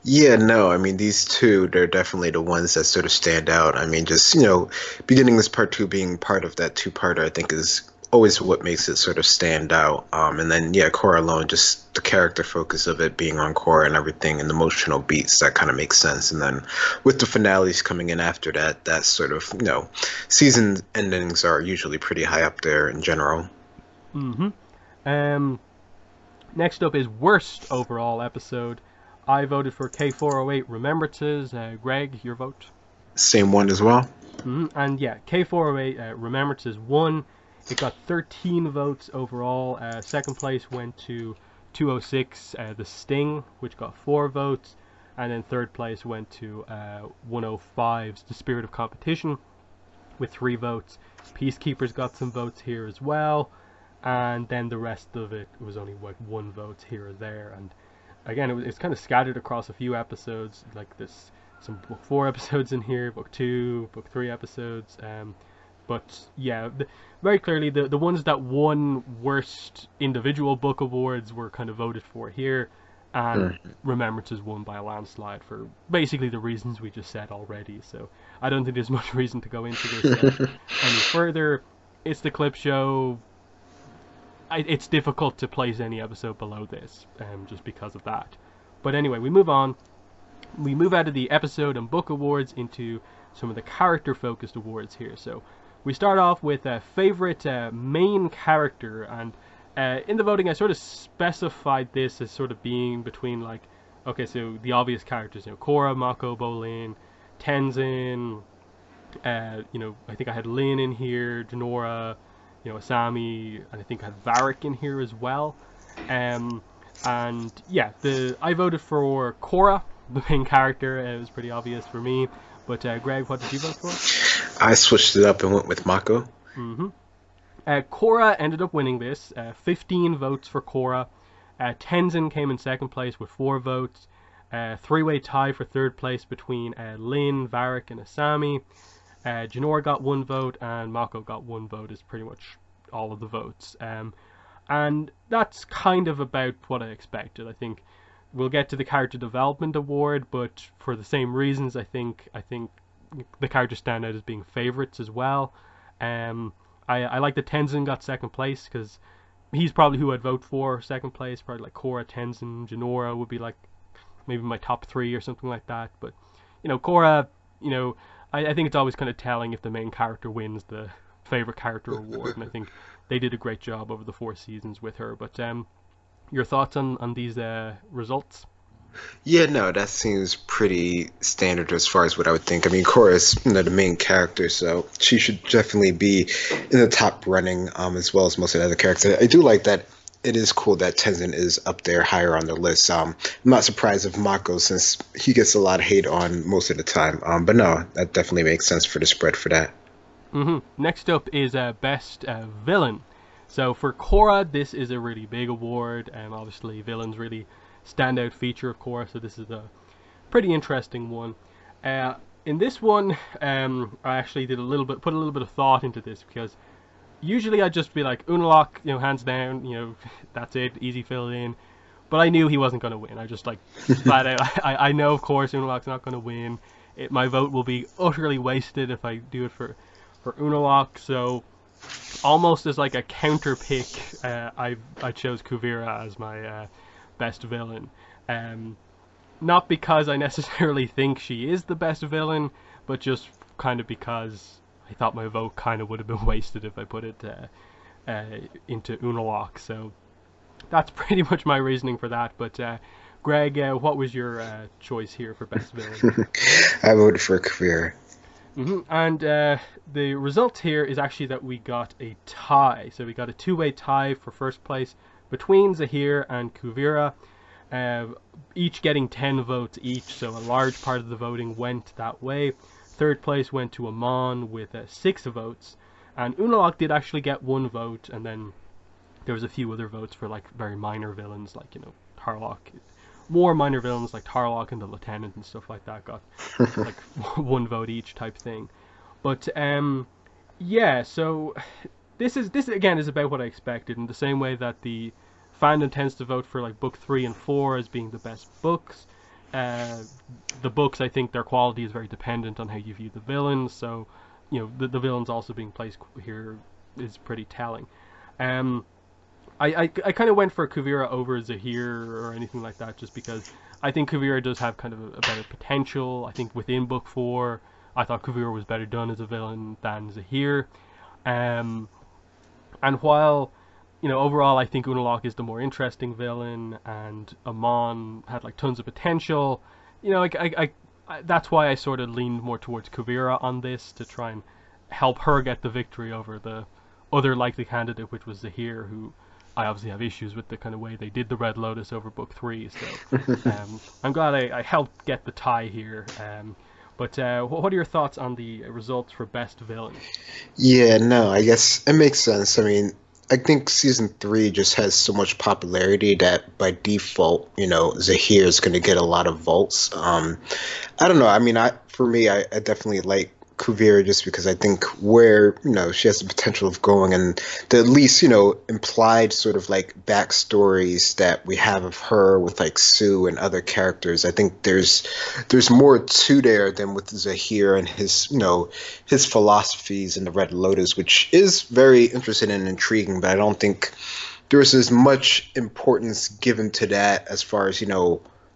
S2: Yeah, no, I mean, these two, they're definitely the ones that sort of stand out. I mean, just, Beginnings Part 2 being part of that two-parter, I think is always what makes it sort of stand out. And then, yeah, Korra Alone, just the character focus of it being on Korra and everything, and the emotional beats, that kind of makes sense. And then with the finales coming in after that, that sort of, season endings are usually pretty high up there in general.
S1: Next up is worst overall episode. I voted for K408 Remembrances. Greg, your vote?
S2: Same one as well.
S1: And yeah, K408 Remembrances won. It got 13 votes overall. Second place went to 206 The Sting, which got 4 votes. And then third place went to 105's The Spirit of Competition with 3 votes. Peacekeepers got some votes here as well. And then the rest of it was only like 1 vote here or there. And again, it's kind of scattered across a few episodes. Like there's some Book 4 episodes in here, Book 2, Book 3 episodes. But yeah, very clearly the ones that won worst individual book awards were kind of voted for here, and Remembrances won by a landslide for basically the reasons we just said already. So I don't think there's much reason to go into this any further. It's the clip show. It's difficult to place any episode below this, just because of that. But anyway, we move on. We move out of the episode and book awards into some of the character-focused awards here. So we start off with a favorite main character, and In the voting, I sort of specified this as sort of being between like, okay, so the obvious characters, Korra, Mako, Bolin, Tenzin. I think I had Lin in here, Janora, Asami, and I think I had Varric in here as well. Um, and yeah, I voted for Korra, the main character. It was pretty obvious for me. But Greg, what did you vote for?
S2: I switched it up and went with Mako.
S1: Mm-hmm. Korra ended up winning this. 15 votes for Korra. Tenzin came in second place with 4 votes. Three-way tie for third place between Lin, Varric, and Asami. Janora got 1 vote, and Mako got 1 vote. Is pretty much all of the votes. And that's kind of about what I expected. I think we'll get to the character development award, but for the same reasons, I think the characters stand out as being favorites as well. I like that Tenzin got second place because he's probably who I'd vote for second place. Probably like Korra, Tenzin, Janora would be like maybe my top 3 or something like that. But Korra, I think it's always kind of telling if the main character wins the favorite character award, and I think they did a great job over the 4 seasons with her. But your thoughts on these results?
S2: Yeah, no, that seems pretty standard as far as what I would think. I mean, Korra is the main character, so she should definitely be in the top running, as well as most of the other characters. I do like that. It is cool that Tenzin is up there higher on the list. I'm not surprised of Mako since he gets a lot of hate on most of the time. But no, that definitely makes sense for the spread for that.
S1: Next up is Best Villain. So for Korra, this is a really big award, and obviously villains really standout feature of Korra, so this is a pretty interesting one. In this one, I actually put a little bit of thought into this because usually I'd just be like Unalaq, hands down, that's it, easy fill in. But I knew he wasn't going to win. I just flat out, I know of course Unalaq's not going to win. My vote will be utterly wasted if I do it for Unalaq. So almost as like a counter pick, I chose Kuvira as my best villain. Not because I necessarily think she is the best villain, but just kind of because I thought my vote kind of would have been wasted if I put it into Unalaq. So that's pretty much my reasoning for that. But Greg, what was your choice here for best villain?
S2: I voted for Kuvira.
S1: And the result here is actually that we got a tie. So we got a 2-way tie for first place between Zahir and Kuvira, each getting 10 votes each, so a large part of the voting went that way. Third place went to Amon with 6 votes, and Unalaq did actually get 1 vote, and then there was a few other votes for like very minor villains, like Tarlok. More minor villains like Tarlok and the Lieutenant and stuff like that got like 1 vote each type thing. But yeah, so this again is about what I expected, in the same way that the fandom tends to vote for like book 3 and 4 as being the best books. The books, I think their quality is very dependent on how you view the villains, so the villains also being placed here is pretty telling. I kind of went for Kuvira over Zahir or anything like that, just because I think Kuvira does have kind of a better potential. I think within book 4, I thought Kuvira was better done as a villain than Zahir. And while overall I think Unalaq is the more interesting villain, and Amon had like tons of potential, that's why I sort of leaned more towards Kuvira on this, to try and help her get the victory over the other likely candidate, which was Zahir, who I obviously have issues with the kind of way they did the Red Lotus over book 3. So I'm glad I helped get the tie here. But what are your thoughts on the results for best villain?
S2: Yeah, no, I guess it makes sense. I mean, I think season 3 just has so much popularity that by default, Zahir is going to get a lot of votes. I don't know. I mean, for me, I definitely like Kuvira just because I think where she has the potential of going, and the at least implied sort of like backstories that we have of her with like Sue and other characters. I think there's more to there than with Zahir and his his philosophies in the Red Lotus, which is very interesting and intriguing. But I don't think there's as much importance given to that as far as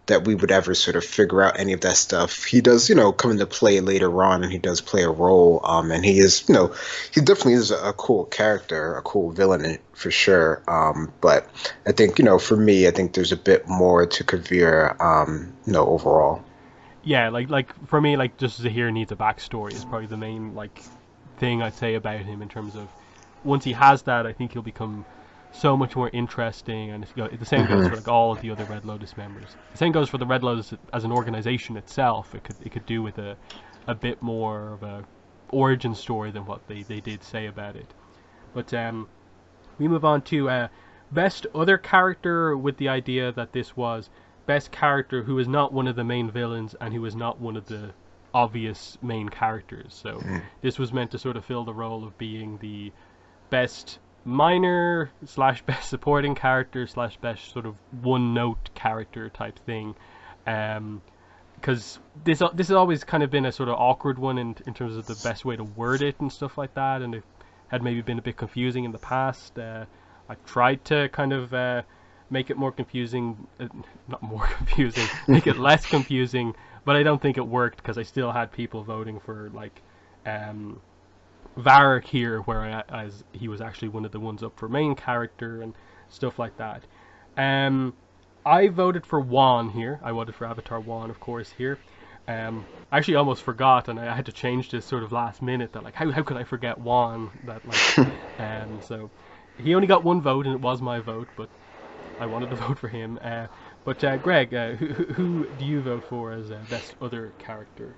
S2: that we would ever sort of figure out any of that stuff. He does, come into play later on, and he does play a role. And he is, he definitely is a cool character, a cool villain for sure. But I think, for me, I think there's a bit more to Kavir, overall.
S1: Yeah, like for me, like just Zahir needs a backstory is probably the main like thing I'd say about him in terms of once he has that, I think he'll become so much more interesting. And the same goes
S2: Hmm.
S1: for like all of the other Red Lotus members. The same goes for the Red Lotus as an organization itself. It could do with a bit more of a origin story than what they did say about it. But we move on to best other character with the idea that this was best character who is not one of the main villains and who is not one of the obvious main characters. So this was meant to sort of fill the role of being the best minor slash best supporting character slash best sort of one note character type thing. Because this has always kind of been a sort of awkward one in terms of the best way to word it and stuff like that, and it had maybe been a bit confusing in the past. I've tried to kind of make it more confusing, not more confusing, make it less confusing, but I don't think it worked because I still had people voting for like um, Varric here, whereas he was actually one of the ones up for main character and stuff like that. Um, I voted for Juan here. I voted for Avatar Juan, of course, here. I actually almost forgot, and I had to change this sort of last minute. That like, how could I forget Juan? That like, so he only got one vote, and it was my vote, but I wanted to vote for him. But Greg, who do you vote for as best other character?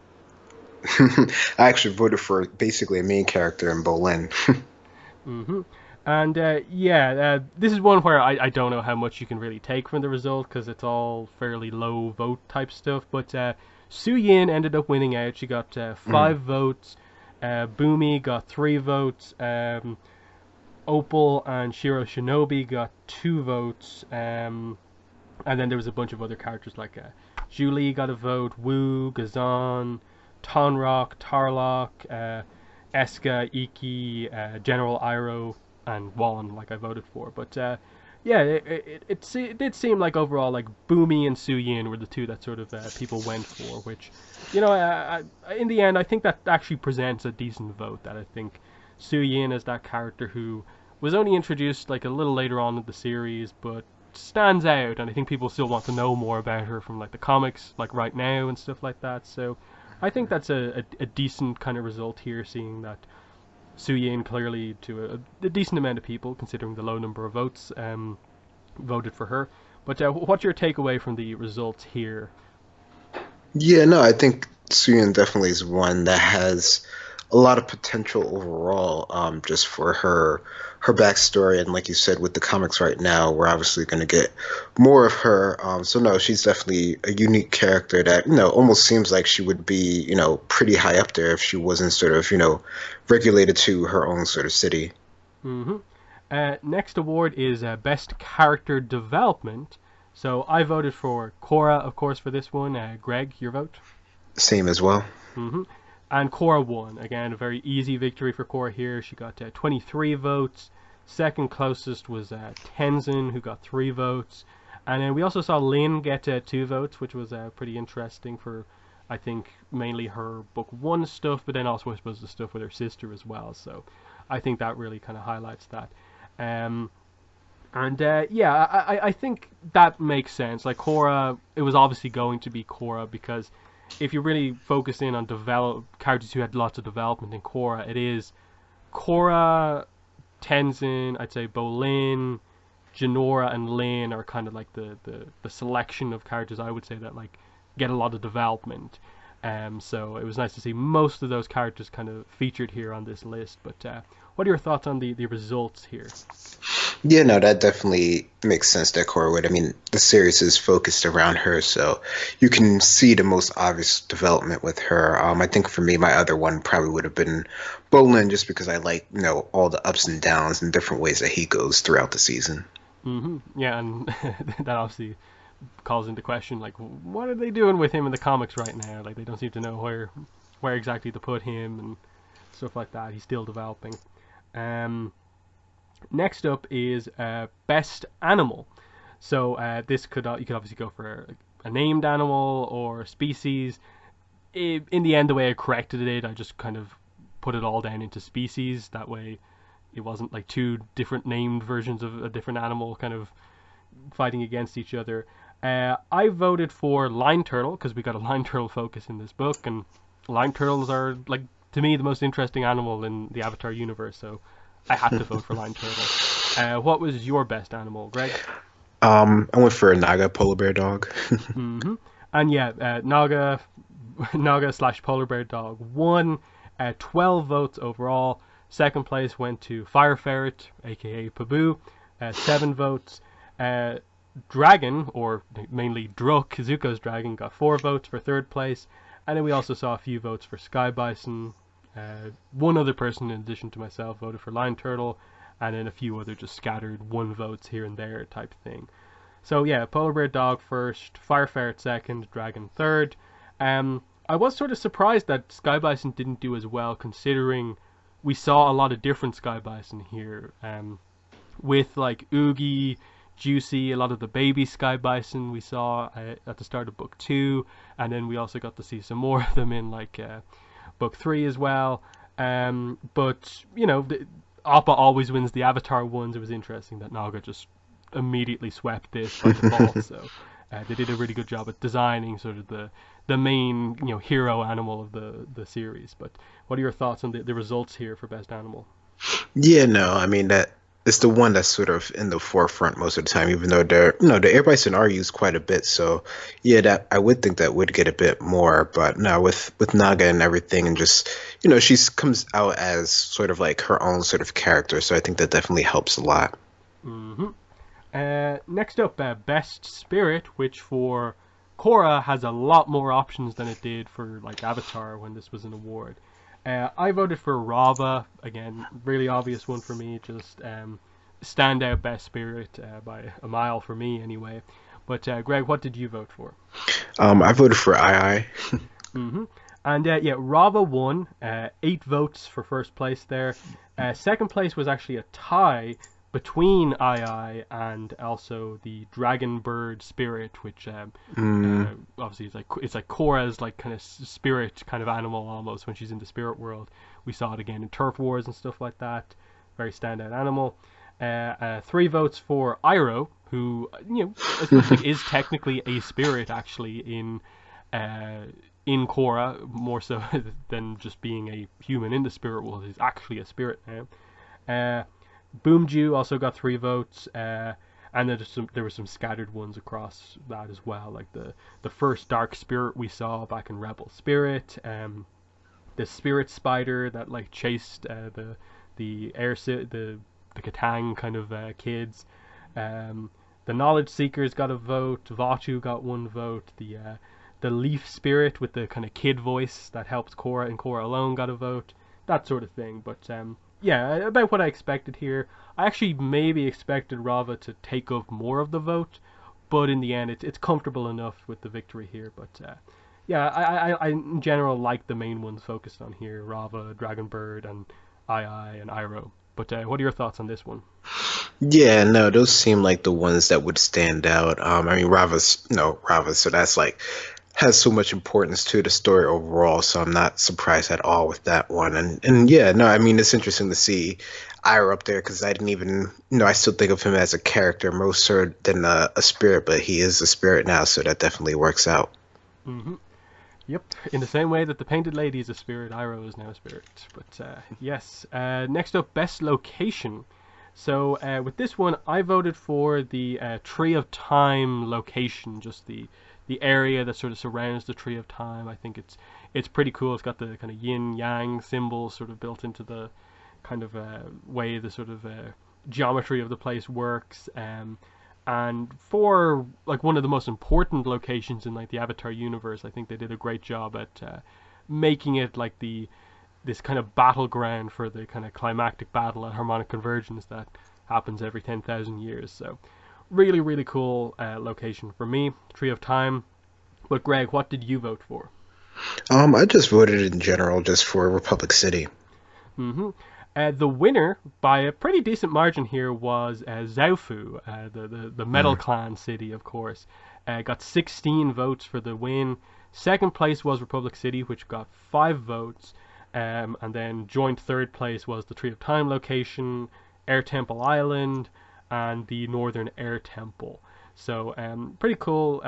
S2: I actually voted for basically a main character in Bolin.
S1: hmm And yeah, this is one where I don't know how much you can really take from the result because it's all fairly low vote type stuff. But Su Yin ended up winning out. She got
S2: Mm.
S1: 5 votes. Boomy got 3 votes. Opal and Shiro Shinobi got 2 votes. And then there was a bunch of other characters like Julie got a vote. Wu, Gazan, Tonrock, Tarlock, Eska, Iki, General Iroh, and Wallen, like I voted for. But yeah, it did seem like overall, like Boomy and Su Yin were the two that sort of people went for, which, in the end, I think that actually presents a decent vote. That I think Su Yin is that character who was only introduced like a little later on in the series, but stands out, and I think people still want to know more about her from like the comics, like right now and stuff like that. So I think that's a decent kind of result here, seeing that Su Yin clearly to a decent amount of people, considering the low number of votes, voted for her. But what's your takeaway from the results here?
S2: Yeah, no, I think Suyin definitely is one that has a lot of potential overall, just for her backstory. And like you said, with the comics right now, we're obviously going to get more of her. So no, she's definitely a unique character that, almost seems like she would be, pretty high up there if she wasn't sort of, regulated to her own sort of city.
S1: hmm Next award is Best Character Development. So I voted for Korra, of course, for this one. Greg, your vote?
S2: Same as well.
S1: hmm And Korra won. Again, a very easy victory for Korra here. She got 23 votes. Second closest was Tenzin, who got 3 votes. And then we also saw Lin get 2 votes, which was pretty interesting for, I think, mainly her book one stuff, but then also, I suppose, the stuff with her sister as well. So I think that really kind of highlights that. Um, and yeah, I think that makes sense. Like Korra, it was obviously going to be Korra because if you really focus in on develop characters who had lots of development in Korra, it is Korra, Tenzin, I'd say Bolin, Janora, and Lin are kind of like the selection of characters I would say that like get a lot of development. So it was nice to see most of those characters kind of featured here on this list. But what are your thoughts on the results here?
S2: Yeah, no, that definitely makes sense that Korra would. I mean, the series is focused around her, so you can see the most obvious development with her. I think for me, my other one probably would have been Bolin, just because I like, all the ups and downs and different ways that he goes throughout the season.
S1: Yeah, and that obviously calls into question like what are they doing with him in the comics right now? Like they don't seem to know where exactly to put him and stuff like that. He's still developing. Um, Next up is best animal. So this could you could obviously go for a named animal or species. In the end, the way I corrected it, I just kind of put it all down into species. That way, it wasn't like two different named versions of a different animal kind of fighting against each other. I voted for lion turtle because we got a lion turtle focus in this book, and lion turtles are, like, to me, the most interesting animal in the Avatar universe. So I had to vote for lion turtle. What was your best animal, Greg?
S2: I went for a Naga polar bear dog.
S1: Hmm. And yeah, Naga slash polar bear dog won. 12 votes overall. Second place went to Fire Ferret, aka Pabu, 7 votes. Dragon, or mainly Druk, Zuko's dragon, got 4 votes for third place. And then we also saw a few votes for Sky Bison. One other person, in addition to myself, voted for Lion Turtle, and then a few other just scattered 1 votes here and there type thing. So yeah, Polar Bear Dog first, Fire Ferret second, Dragon third. I was sort of surprised that Sky Bison didn't do as well, considering we saw a lot of different Sky Bison here, with like Oogie, Juicy, a lot of the baby Sky Bison we saw at the start of book 2, and then we also got to see some more of them in like book 3 as well. But you know, Appa always wins the Avatar ones. It was interesting that Naga just immediately swept this by default. So they did a really good job at designing sort of the main, you know, hero animal of the series. But what are your thoughts on the results here for best animal?
S2: Yeah, no, I mean that it's the one that's sort of in the forefront most of the time, even though the air bison are used quite a bit. So yeah, that I would think that would get a bit more, but no, with Naga and everything, and just she comes out as sort of like her own sort of character. So I think that definitely helps a lot.
S1: Hmm. Next up, best spirit, which for Korra has a lot more options than it did for like Avatar when this was an award. I voted for Rava. Again, really obvious one for me. Just standout best spirit by a mile for me, anyway. But Greg, what did you vote for?
S2: I voted for I.
S1: Hmm. And yeah, Rava won. 8 votes for first place there. Second place was actually a tie between II and also the dragon bird spirit, which obviously it's like Korra's like kind of spirit kind of animal almost when she's in the spirit world. We saw it again in Turf Wars and stuff like that. Very standout animal. 3 votes for Iroh, who I suppose like, is technically a spirit actually in Korra, more so than just being a human in the spirit world. He's actually a spirit now. Boomju also got 3 votes, and then there were some scattered ones across that as well, like the first dark spirit we saw back in Rebel Spirit, the spirit spider that like chased the Katang kind of kids, the knowledge seekers got a vote, Vatu got 1 vote, the leaf spirit with the kind of kid voice that helps Korra and Korra alone got a vote, that sort of thing. But yeah, about what I expected here. I actually maybe expected Rava to take up more of the vote, but in the end, it's comfortable enough with the victory here. But yeah, I in general like the main ones focused on here: Rava, Dragonbird, and II and Iroh. But what are your thoughts on this one?
S2: Yeah, no, those seem like the ones that would stand out. I mean, Rava, so that's like has so much importance to the story overall, so I'm not surprised at all with that one. And yeah, no, I mean it's interesting to see Ira up there because I didn't even I still think of him as a character more so than a spirit, but he is a spirit now, so that definitely works out.
S1: Hmm. Yep, in the same way that the Painted Lady is a spirit, Iroh is now a spirit. But yes, next up, best location. So with this one, I voted for the Tree of Time location, just the area that sort of surrounds the Tree of Time. I think it's pretty cool. It's got the kind of yin yang symbols sort of built into the kind of way the sort of geometry of the place works. And for like one of the most important locations in like the Avatar universe, I think they did a great job at making it like this kind of battleground for the kind of climactic battle at harmonic convergence that happens every 10,000 years. So really, really cool location for me, Tree of Time. But Greg, what did you vote for?
S2: I just voted in general just for Republic City.
S1: Hmm. The winner by a pretty decent margin here was Zaofu, the Metal Clan city, of course. got 16 votes for the win. Second place was Republic City, which got 5 votes. And then joint third place was the Tree of Time location, Air Temple Island, and the Northern Air Temple. So pretty cool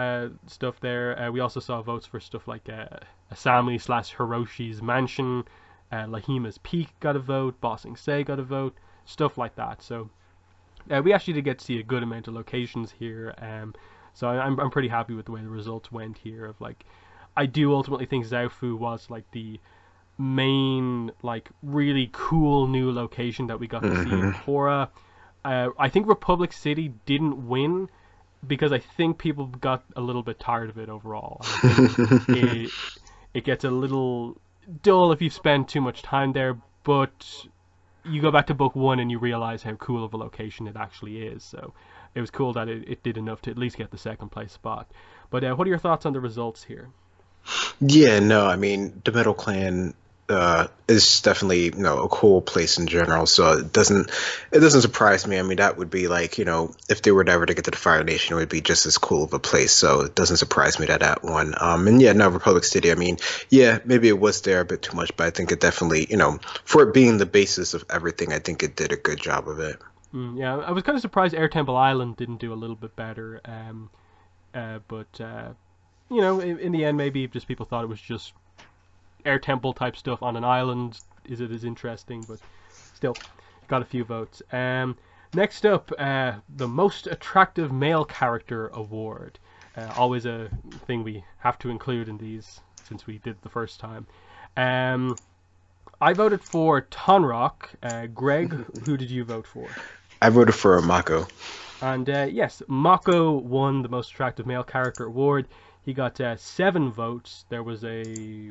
S1: stuff there. We also saw votes for stuff like Asami / Hiroshi's mansion, Lahima's Peak got a vote, Ba Sing Se got a vote, stuff like that. So we actually did get to see a good amount of locations here. So I'm pretty happy with the way the results went here. Of like, I do ultimately think Zaofu was like the main like really cool new location that we got to see in Korra. I think Republic City didn't win because I think people got a little bit tired of it overall. I think it gets a little dull if you spend too much time there, but you go back to book 1 and you realize how cool of a location it actually is. So it was cool that it did enough to at least get the second place spot. But what are your thoughts on the results here?
S2: Yeah, no, I mean, the Middle Clan is definitely, a cool place in general. So it doesn't surprise me. I mean, that would be like, if they were ever to get to the Fire Nation, it would be just as cool of a place. So it doesn't surprise me that one. And yeah, no, Republic City, I mean, yeah, maybe it was there a bit too much, but I think it definitely, for it being the basis of everything, I think it did a good job of it.
S1: Yeah, I was kind of surprised Air Temple Island didn't do a little bit better. But in the end, maybe just people thought it was just Air Temple type stuff on an island. Is it as interesting? But still, got a few votes. Next up, the most attractive male character award. Always a thing we have to include in these since we did it the first time. I voted for Tonrock. Greg, who did you vote for?
S2: I voted for Mako.
S1: And yes, Mako won the most attractive male character award. He got 7 votes. There was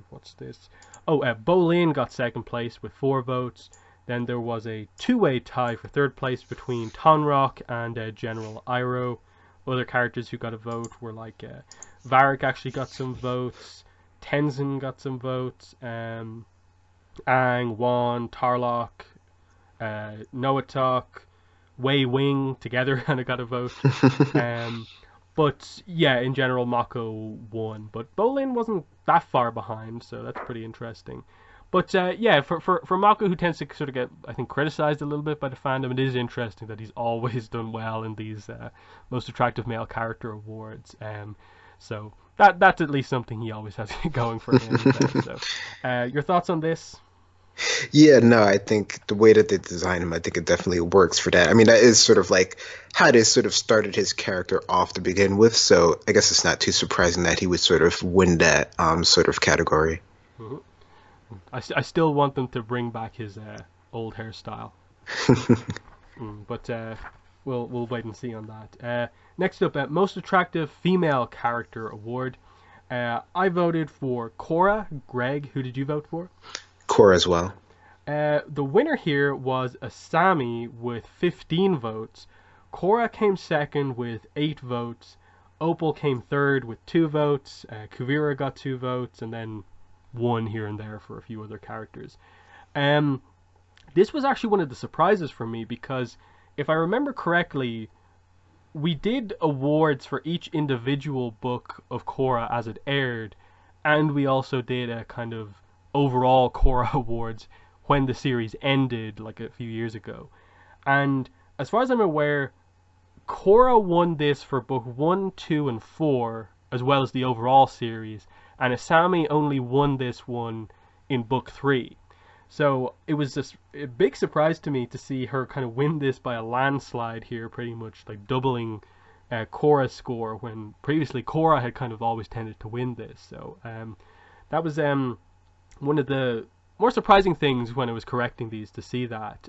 S1: what's this? Bolin got second place with 4 votes. Then there was a 2-way tie for third place between Tonrock and General Iroh. Other characters who got a vote were like Varric actually got some votes. Tenzin got some votes. Aang, Wan, Tarlok, Noatok, Wei Wing together kind of got a vote. But yeah, in general, Mako won. But Bolin wasn't that far behind, so that's pretty interesting. But yeah, for Mako, who tends to sort of get, I think, criticized a little bit by the fandom, it is interesting that he's always done well in these most attractive male character awards. So that's at least something he always has going for him. So, your thoughts on this?
S2: Yeah, no, I think the way that they design him, I think it definitely works for that. I mean, that is sort of like how they sort of started his character off to begin with. So I guess it's not too surprising that he would sort of win that sort of category.
S1: Mm-hmm. I still want them to bring back his old hairstyle. But we'll wait and see on that. Next up, most attractive female character award. I voted for Korra. Greg, who did you vote for?
S2: Korra as well.
S1: The winner here was Asami with 15 votes. Korra came second with 8 votes. Opal came third with 2 votes. Kuvira got 2 votes, and then 1 here and there for a few other characters. This was actually one of the surprises for me because if I remember correctly, we did awards for each individual book of Korra as it aired, and we also did a kind of overall Korra awards when the series ended like a few years ago. And as far as I'm aware, Korra won this for book 1, 2, and 4, as well as the overall series, and Asami only won this one in book 3. So it was just a big surprise to me to see her kind of win this by a landslide here, pretty much like doubling Korra's score, when previously Korra had kind of always tended to win this. So that was one of the more surprising things when I was correcting these, to see that,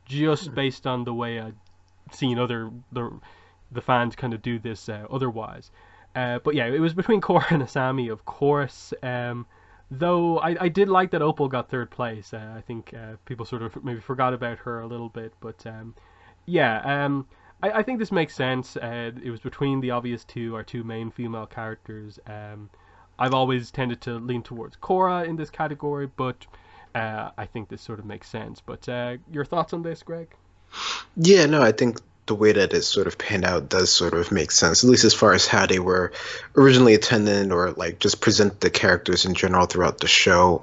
S1: just based on the way I'd seen the fans kind of do this otherwise. But yeah, it was between Korra and Asami, of course. Though I did like that Opal got third place. I think people sort of maybe forgot about her a little bit. But yeah, I think this makes sense. It was between the obvious our two main female characters. I've always tended to lean towards Korra in this category, but I think this sort of makes sense. But your thoughts on this, Greg?
S2: Yeah, no, I think the way that it sort of panned out does sort of make sense, at least as far as how they were originally intended or like just present the characters in general throughout the show.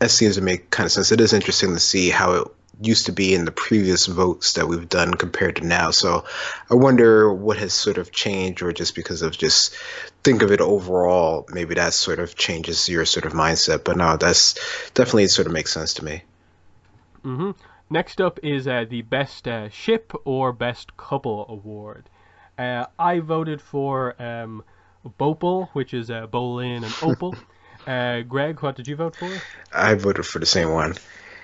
S2: That seems to make kind of sense. It is interesting to see how it used to be in the previous votes that we've done compared to now. So I wonder what has sort of changed, or just because of just think of it overall, maybe that sort of changes your sort of mindset. But no, that's definitely sort of makes sense to me.
S1: Hmm. Next up is the best ship or best couple award. I voted for Bopal, which is Bolin and Opal. Greg, what did you vote for?
S2: I voted for the same one.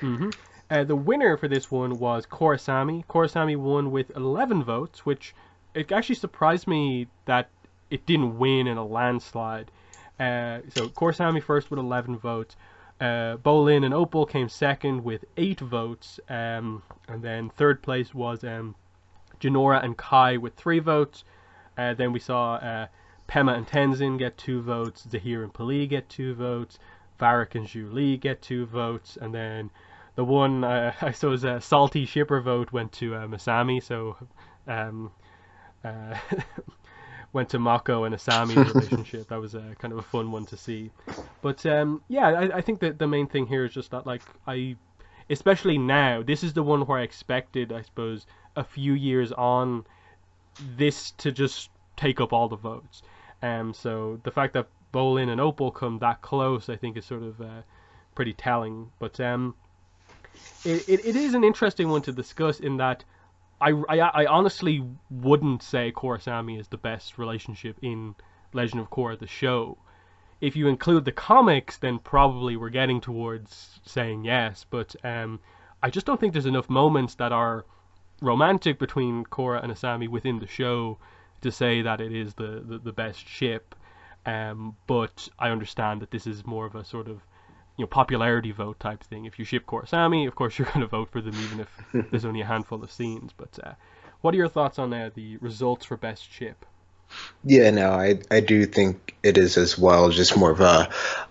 S1: Hmm. The winner for this one was Korasami. Korasami won with 11 votes, which it actually surprised me that it didn't win in a landslide. So Korasami first with 11 votes. Bolin and Opal came second with 8 votes. And then third place was Janora and Kai with 3 votes. Then we saw Pema and Tenzin get 2 votes. Zahir and Pali get 2 votes. Varric and Zhu Li get 2 votes. And then the one, I suppose, salty shipper vote went to Masami. So um, uh, went to Mako and Asami's relationship. That was kind of a fun one to see. But yeah, I think that the main thing here is just that, like, especially now, this is the one where I expected, I suppose, a few years on, this to just take up all the votes. So the fact that Bolin and Opal come that close, I think, is sort of pretty telling. But it is an interesting one to discuss in that I honestly wouldn't say Korra-Sami is the best relationship in Legend of Korra, the show. If you include the comics, then probably we're getting towards saying yes. But I just don't think there's enough moments that are romantic between Korra and Asami within the show to say that it is the best ship. But I understand that this is more of a sort of popularity vote type thing. If you ship Korra-Sami, of course you're going to vote for them even if there's only a handful of scenes. But what are your thoughts on the results for best ship?
S2: Yeah, no, I do think it is as well, just more of a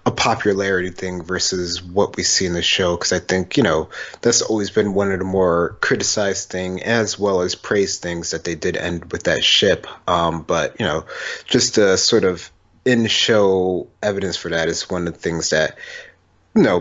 S2: popularity thing versus what we see in the show. Because I think, that's always been one of the more criticized thing as well as praised things that they did end with that ship. But, just the sort of in-show evidence for that is one of the things that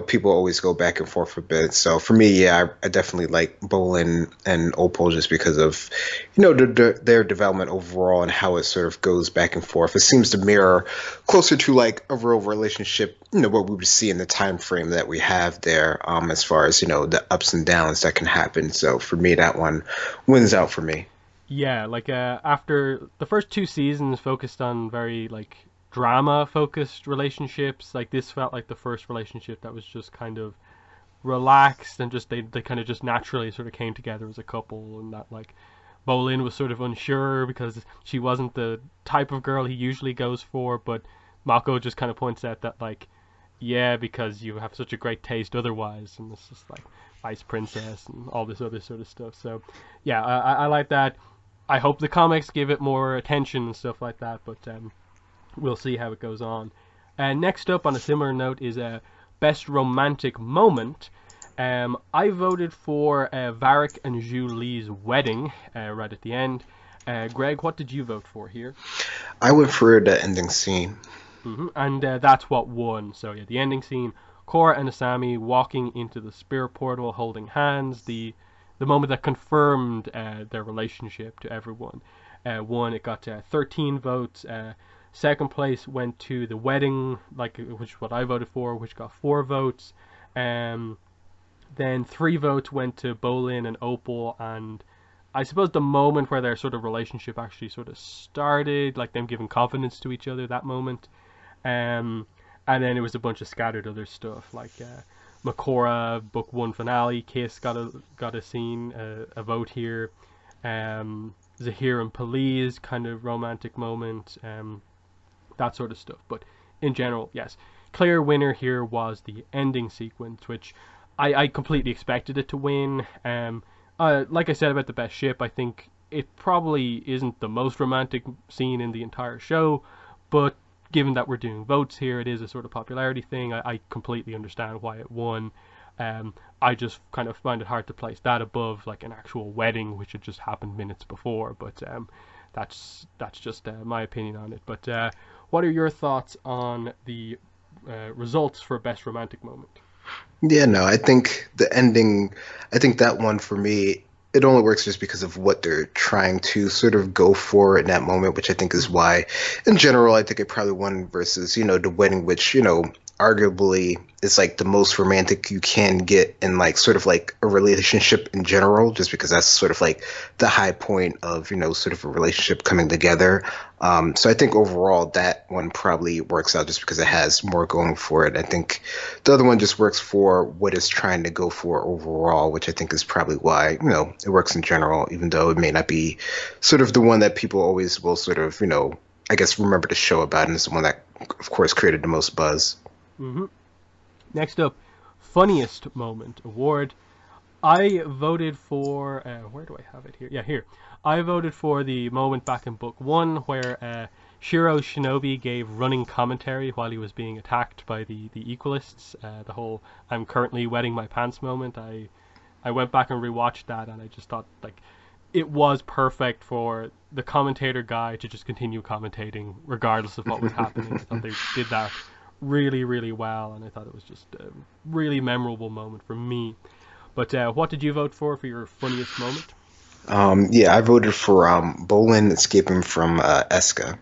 S2: people always go back and forth a bit. So for me, yeah, I definitely like Bolin and Opal just because of, their development overall and how it sort of goes back and forth. It seems to mirror closer to like a real relationship, what we would see in the time frame that we have there, as far as, the ups and downs that can happen. So for me, that one wins out for me.
S1: Yeah, like after the first 2 seasons focused on very like drama focused relationships, like this felt like the first relationship that was just kind of relaxed and just they kind of just naturally sort of came together as a couple, and that like Bolin was sort of unsure because she wasn't the type of girl he usually goes for, but Mako just kind of points out that like, yeah, because you have such a great taste otherwise, and it's just like Ice Princess and all this other sort of stuff. So yeah, I like that. I hope the comics give it more attention and stuff like that, but we'll see how it goes on. Next up, on a similar note, is best romantic moment. I voted for Varric and Zhu Li's wedding right at the end. Greg, what did you vote for here?
S2: I went for the ending scene.
S1: And that's what won. So yeah, the ending scene, Korra and Asami walking into the spirit portal holding hands, the moment that confirmed their relationship to everyone. Won. It got 13 votes. Second place went to the wedding, which is what I voted for, which got 4 votes. Then 3 votes went to Bolin and Opal, and I suppose the moment where their sort of relationship actually sort of started, like them giving confidence to each other, that moment. And then it was a bunch of scattered other stuff, like Makora book 1 finale, Kiss got a scene, a vote here. Zahir and Pali's kind of romantic moment. That sort of stuff. But in general, yes, clear winner here was the ending sequence, which I completely expected it to win. Like I said about the best ship, I think it probably isn't the most romantic scene in the entire show, but given that we're doing votes here, it is a sort of popularity thing. I completely understand why it won. I just kind of find it hard to place that above like an actual wedding, which had just happened minutes before. But that's just my opinion on it. But what are your thoughts on the results for best romantic moment?
S2: Yeah, no, I think the ending, I think that one for me, it only works just because of what they're trying to sort of go for in that moment, which I think is
S1: Mm-hmm.
S2: why, in general, I think it probably won versus, the wedding, which, arguably is like the most romantic you can get in like sort of like a relationship in general, just because that's sort of like the high point of, sort of a relationship coming together. So I think overall that one probably works out just because it has more going for it. I think the other one just works for what it's trying to go for overall, which I think is probably why, it works in general, even though it may not be sort of the one that people always will sort of, I guess remember the show about, and it's the one that, of course, created the most buzz.
S1: Mm-hmm. Next up, funniest moment award. I voted for where do I have it here? Yeah, here. I voted for the moment back in book one where Shiro Shinobi gave running commentary while he was being attacked by the Equalists. The whole "I'm currently wetting my pants" moment. I went back and rewatched that, and I just thought like it was perfect for the commentator guy to just continue commentating regardless of what was happening. I thought they did that really, really well, and I thought it was just a really memorable moment for me. But what did you vote for your funniest moment?
S2: Yeah, I voted for Bolin escaping from Eska.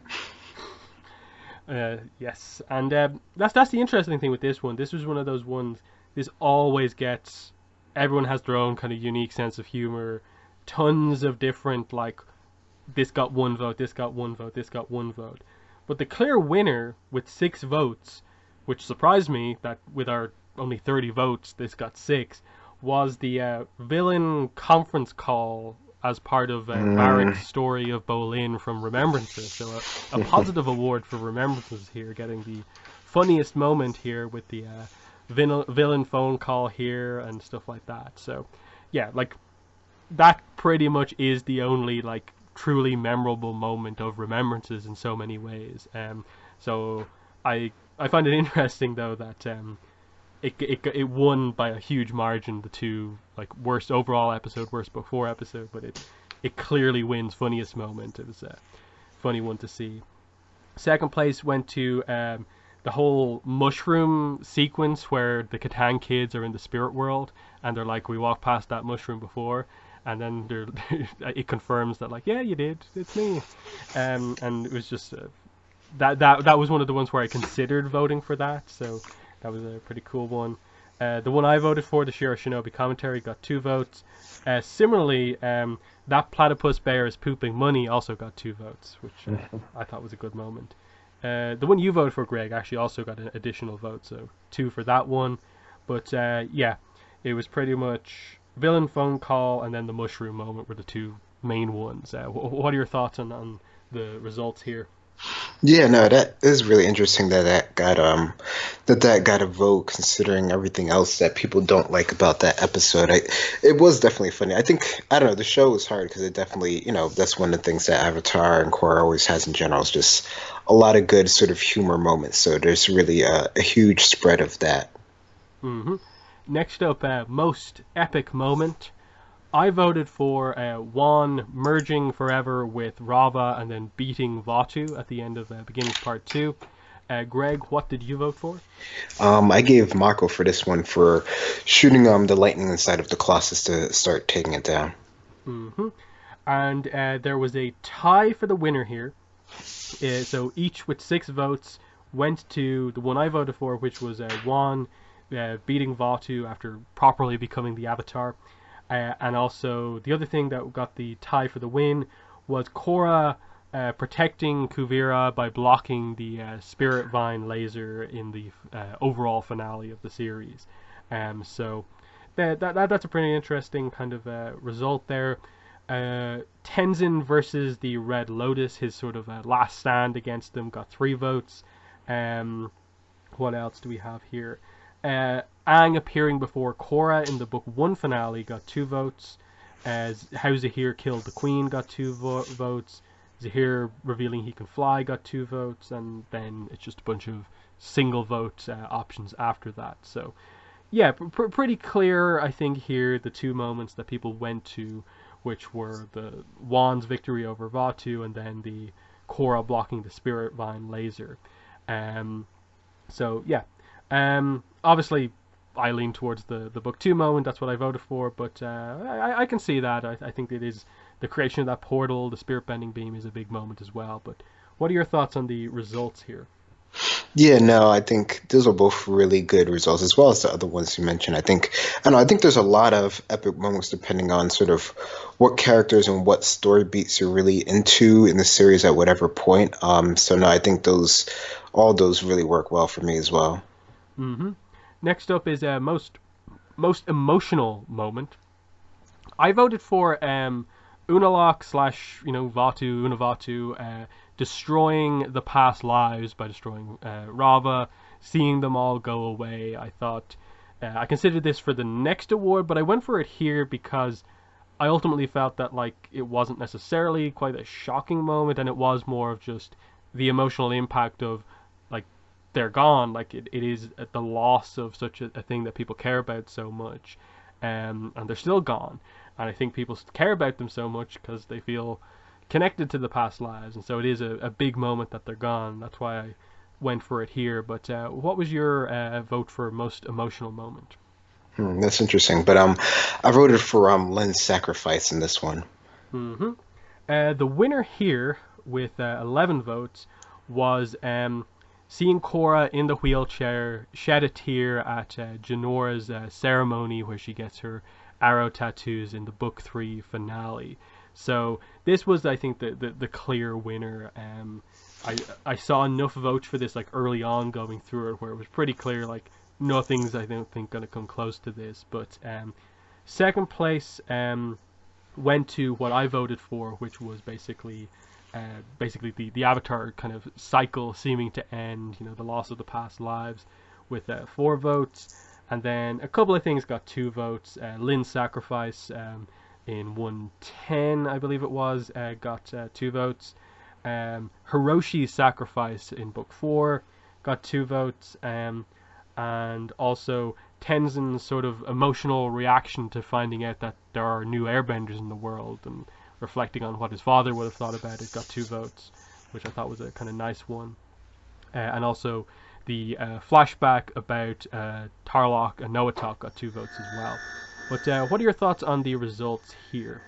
S1: Yes, and that's the interesting thing with this one. This was one of those ones. This always gets. Everyone has their own kind of unique sense of humor. Tons of different like. This got one vote. This got one vote. This got one vote. But the clear winner with 6 votes, which surprised me that with our only 30 votes, this got 6, was the villain conference call as part of
S2: Mm.
S1: Varric's story of Bolin from Remembrances. So a positive award for Remembrances here, getting the funniest moment here with the villain phone call here and stuff like that. So yeah, like that pretty much is the only like truly memorable moment of Remembrances in so many ways. So I find it interesting though that it won by a huge margin the two like worst overall episode, worst before episode, but it clearly wins funniest moment. It was a funny one to see. Second place went to the whole mushroom sequence where the Catan kids are in the spirit world and they're like, we walked past that mushroom before, and then it confirms that like, yeah, you did, it's me, and it was just that was one of the ones where I considered voting for that, so that was a pretty cool one. The one I voted for, the Shiro Shinobi commentary, got 2 votes. Similarly, that platypus bear is pooping money also got 2 votes, which I thought was a good moment. The one you voted for, Greg, actually also got an additional vote, so 2 for that one. But yeah, it was pretty much villain phone call and then the mushroom moment were the two main ones. What are your thoughts on the results here?
S2: Yeah, no, that is really interesting that that got a vote considering everything else that people don't like about that episode. It was definitely funny. I think I don't know, the show was hard because it definitely, that's one of the things that Avatar and Korra always has in general is just a lot of good sort of humor moments. So there's really a huge spread of that.
S1: hmm Next up, most epic moment. I voted for Juan merging forever with Rava and then beating Vatu at the end of Beginnings Part 2. Greg, what did you vote for?
S2: I gave Mako for this one for shooting the lightning inside of the Colossus to start taking it down.
S1: hmm And there was a tie for the winner here. So each with 6 votes went to the one I voted for, which was Juan beating Vatu after properly becoming the Avatar. And also, the other thing that got the tie for the win was Korra protecting Kuvira by blocking the Spirit Vine laser in the overall finale of the series. So that's a pretty interesting kind of result there. Tenzin versus the Red Lotus, his sort of last stand against them, got 3 votes. Um, what else do we have here? Aang appearing before Korra in the book 1 finale got 2 votes. How Zahir killed the Queen got 2 votes. Zahir revealing he can fly got 2 votes, and then it's just a bunch of single vote options after that. So Yeah, pretty clear, I think, here the two moments that people went to, which were the Wan's victory over Vatu and then the Korra blocking the Spirit Vine laser. Um, so, yeah. Obviously, I lean towards the book two moment. That's what I voted for, but I can see that. I think it is the creation of that portal, the spirit bending beam is a big moment as well. But what are your thoughts on the results here?
S2: Yeah, no, I think those are both really good results, as well as the other ones you mentioned. I know, I think there's a lot of epic moments depending on sort of what characters and what story beats you're really into in the series at whatever point. So no, I think all those really work well for me as well.
S1: hmm Next up is most emotional moment. I voted for Unalaq slash Vatu Unavatu destroying the past lives by destroying Rava, seeing them all go away. I thought I considered this for the next award, but I went for it here because I ultimately felt that like it wasn't necessarily quite a shocking moment, and it was more of just the emotional impact of like they're gone. Like it is the loss of such a thing that people care about so much, and they're still gone. And I think people care about them so much because they feel connected to the past lives, and so it is a big moment that they're gone. That's why I went for it here. But what was your vote for most emotional moment?
S2: That's interesting. But I voted for Len's sacrifice in this one.
S1: hmm the winner here with 11 votes was seeing Korra in the wheelchair shed a tear at Janora's ceremony where she gets her arrow tattoos in the book 3 finale. So this was, I think, the clear winner. I saw enough votes for this like early on going through it where it was pretty clear like nothing's I don't think going to come close to this. But second place went to what I voted for, which was basically the Avatar kind of cycle seeming to end. You know, the loss of the past lives, with 4 votes, and then a couple of things got 2 votes. Lynn's sacrifice in 110, I believe it was, got 2 votes. Hiroshi's sacrifice in book 4 got 2 votes. And also Tenzin's sort of emotional reaction to finding out that there are new airbenders in the world and reflecting on what his father would have thought about it got 2 votes, which I thought was a kind of nice one. And also the flashback about Tarlok and Noatok got 2 votes as well. But what are your thoughts on the results here?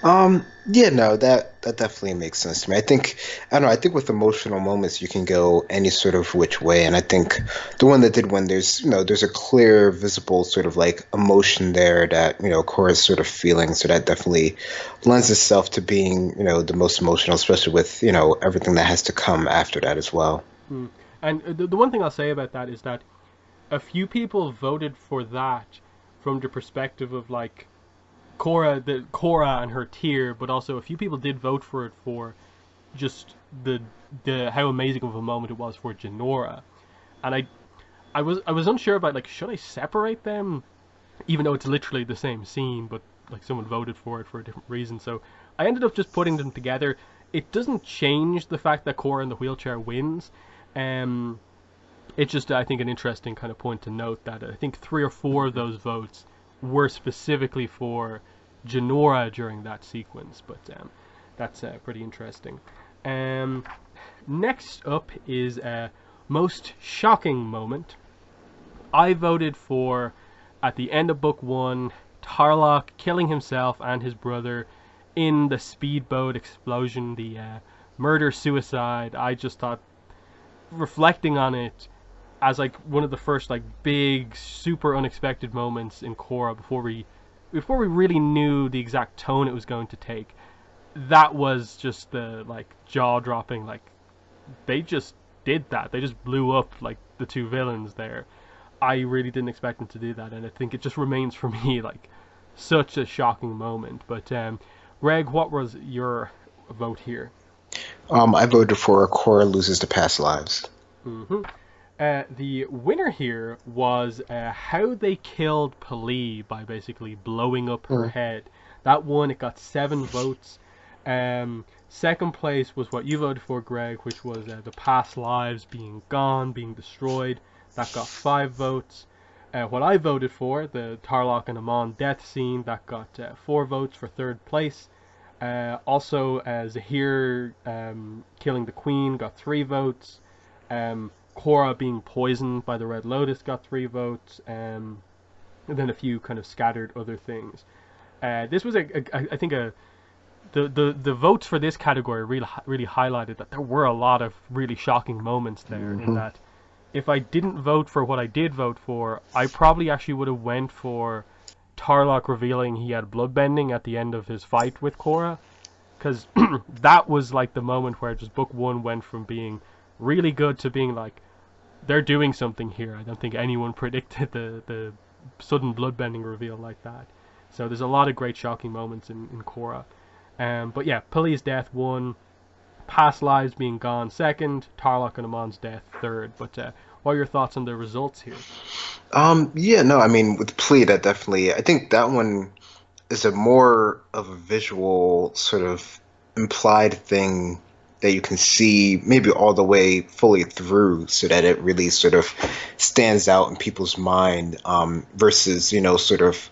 S2: Yeah, no, that definitely makes sense to me. I don't know, I think with emotional moments you can go any sort of which way, and I think the one that did win, there's a clear, visible sort of like emotion there that, Korra's sort of feeling, so that definitely lends itself to being, the most emotional, especially with, everything that has to come after that as well.
S1: Hmm. And the one thing I'll say about that is that a few people voted for that from the perspective of like Korra and her tear, but also a few people did vote for it for just the how amazing of a moment it was for Janora, and I was unsure about like should I separate them, even though it's literally the same scene, but like someone voted for it for a different reason, so I ended up just putting them together. It doesn't change the fact that Korra in the wheelchair wins. Um, it's just I think an interesting kind of point to note that I think 3 or 4 of those votes were specifically for Janora during that sequence, but that's pretty interesting. Um, Next up is most shocking moment. I voted for at the end of book 1, Tarlok killing himself and his brother in the speedboat explosion, the murder suicide. I just thought reflecting on it as like one of the first like big super unexpected moments in Korra before we really knew the exact tone it was going to take. That was just the like jaw dropping, like they just did that. They just blew up like the two villains there. I really didn't expect them to do that, and I think it just remains for me like such a shocking moment. But Greg, what was your vote here?
S2: I voted for Korra loses the past lives.
S1: hmm the winner here was how they killed Pali by basically blowing up her
S2: Mm.
S1: head. That one, it got 7 votes. Second place was what you voted for, Greg, which was the past lives being gone, being destroyed. That got 5 votes. What I voted for, the Tarlok and Amon death scene, that got 4 votes for third place. Also, Zahir killing the Queen got 3 votes. Korra being poisoned by the Red Lotus got 3 votes. And then a few kind of scattered other things. This was I think the votes for this category really highlighted that there were a lot of really shocking moments there.
S2: Mm-hmm.
S1: In that, if I didn't vote for what I did vote for, I probably actually would have went for Tarlok revealing he had bloodbending at the end of his fight with Korra, because that was like the moment where just book one went from being really good to being like, they're doing something here. I don't think anyone predicted the sudden bloodbending reveal like that. So there's a lot of great shocking moments in Korra. But yeah, Pili's death won, Past Lives being gone second, Tarlok and Amon's death third. But what are your thoughts on the results here?
S2: Yeah, no, I mean, with Plea, that definitely, I think that one is a more of a visual sort of implied thing that you can see maybe all the way fully through so that it really sort of stands out in people's mind, versus, sort of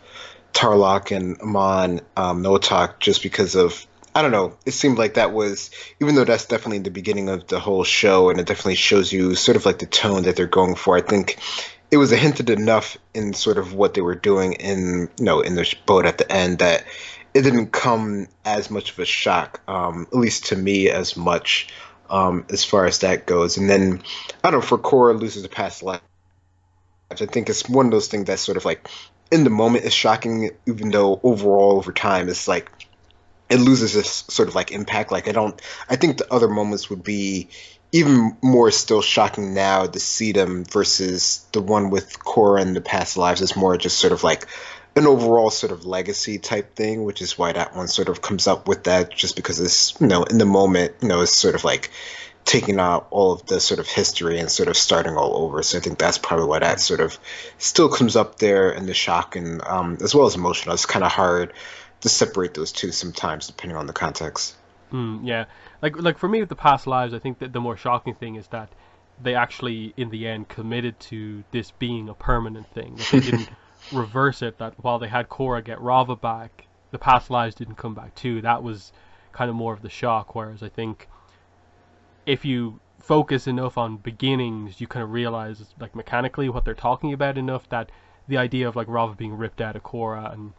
S2: Tarlok and Amon, Notok, just because of, I don't know, it seemed like that was, even though that's definitely the beginning of the whole show and it definitely shows you sort of like the tone that they're going for. I think it was hinted enough in sort of what they were doing in the boat at the end that it didn't come as much of a shock, at least to me, as much, as far as that goes. And then, I don't know, for Korra loses a past life, I think it's one of those things that's sort of like, in the moment is shocking, even though overall over time it's like it loses this sort of like impact. Like I think the other moments would be even more still shocking now to see them versus the one with Korra and the past lives. It's more just sort of like an overall sort of legacy type thing, which is why that one sort of comes up with that, just because it's, in the moment, it's sort of like taking out all of the sort of history and sort of starting all over. So I think that's probably why that sort of still comes up there in the shock, and as well as emotional. It's kind of hard to separate those two sometimes depending on the context.
S1: Yeah, like for me with the past lives, I think that the more shocking thing is that they actually in the end committed to this being a permanent thing. That they didn't reverse it. That while they had Korra get Rava back, the past lives didn't come back too. That was kind of more of the shock. Whereas I think if you focus enough on beginnings, you kind of realize like mechanically what they're talking about enough that the idea of like Rava being ripped out of Korra and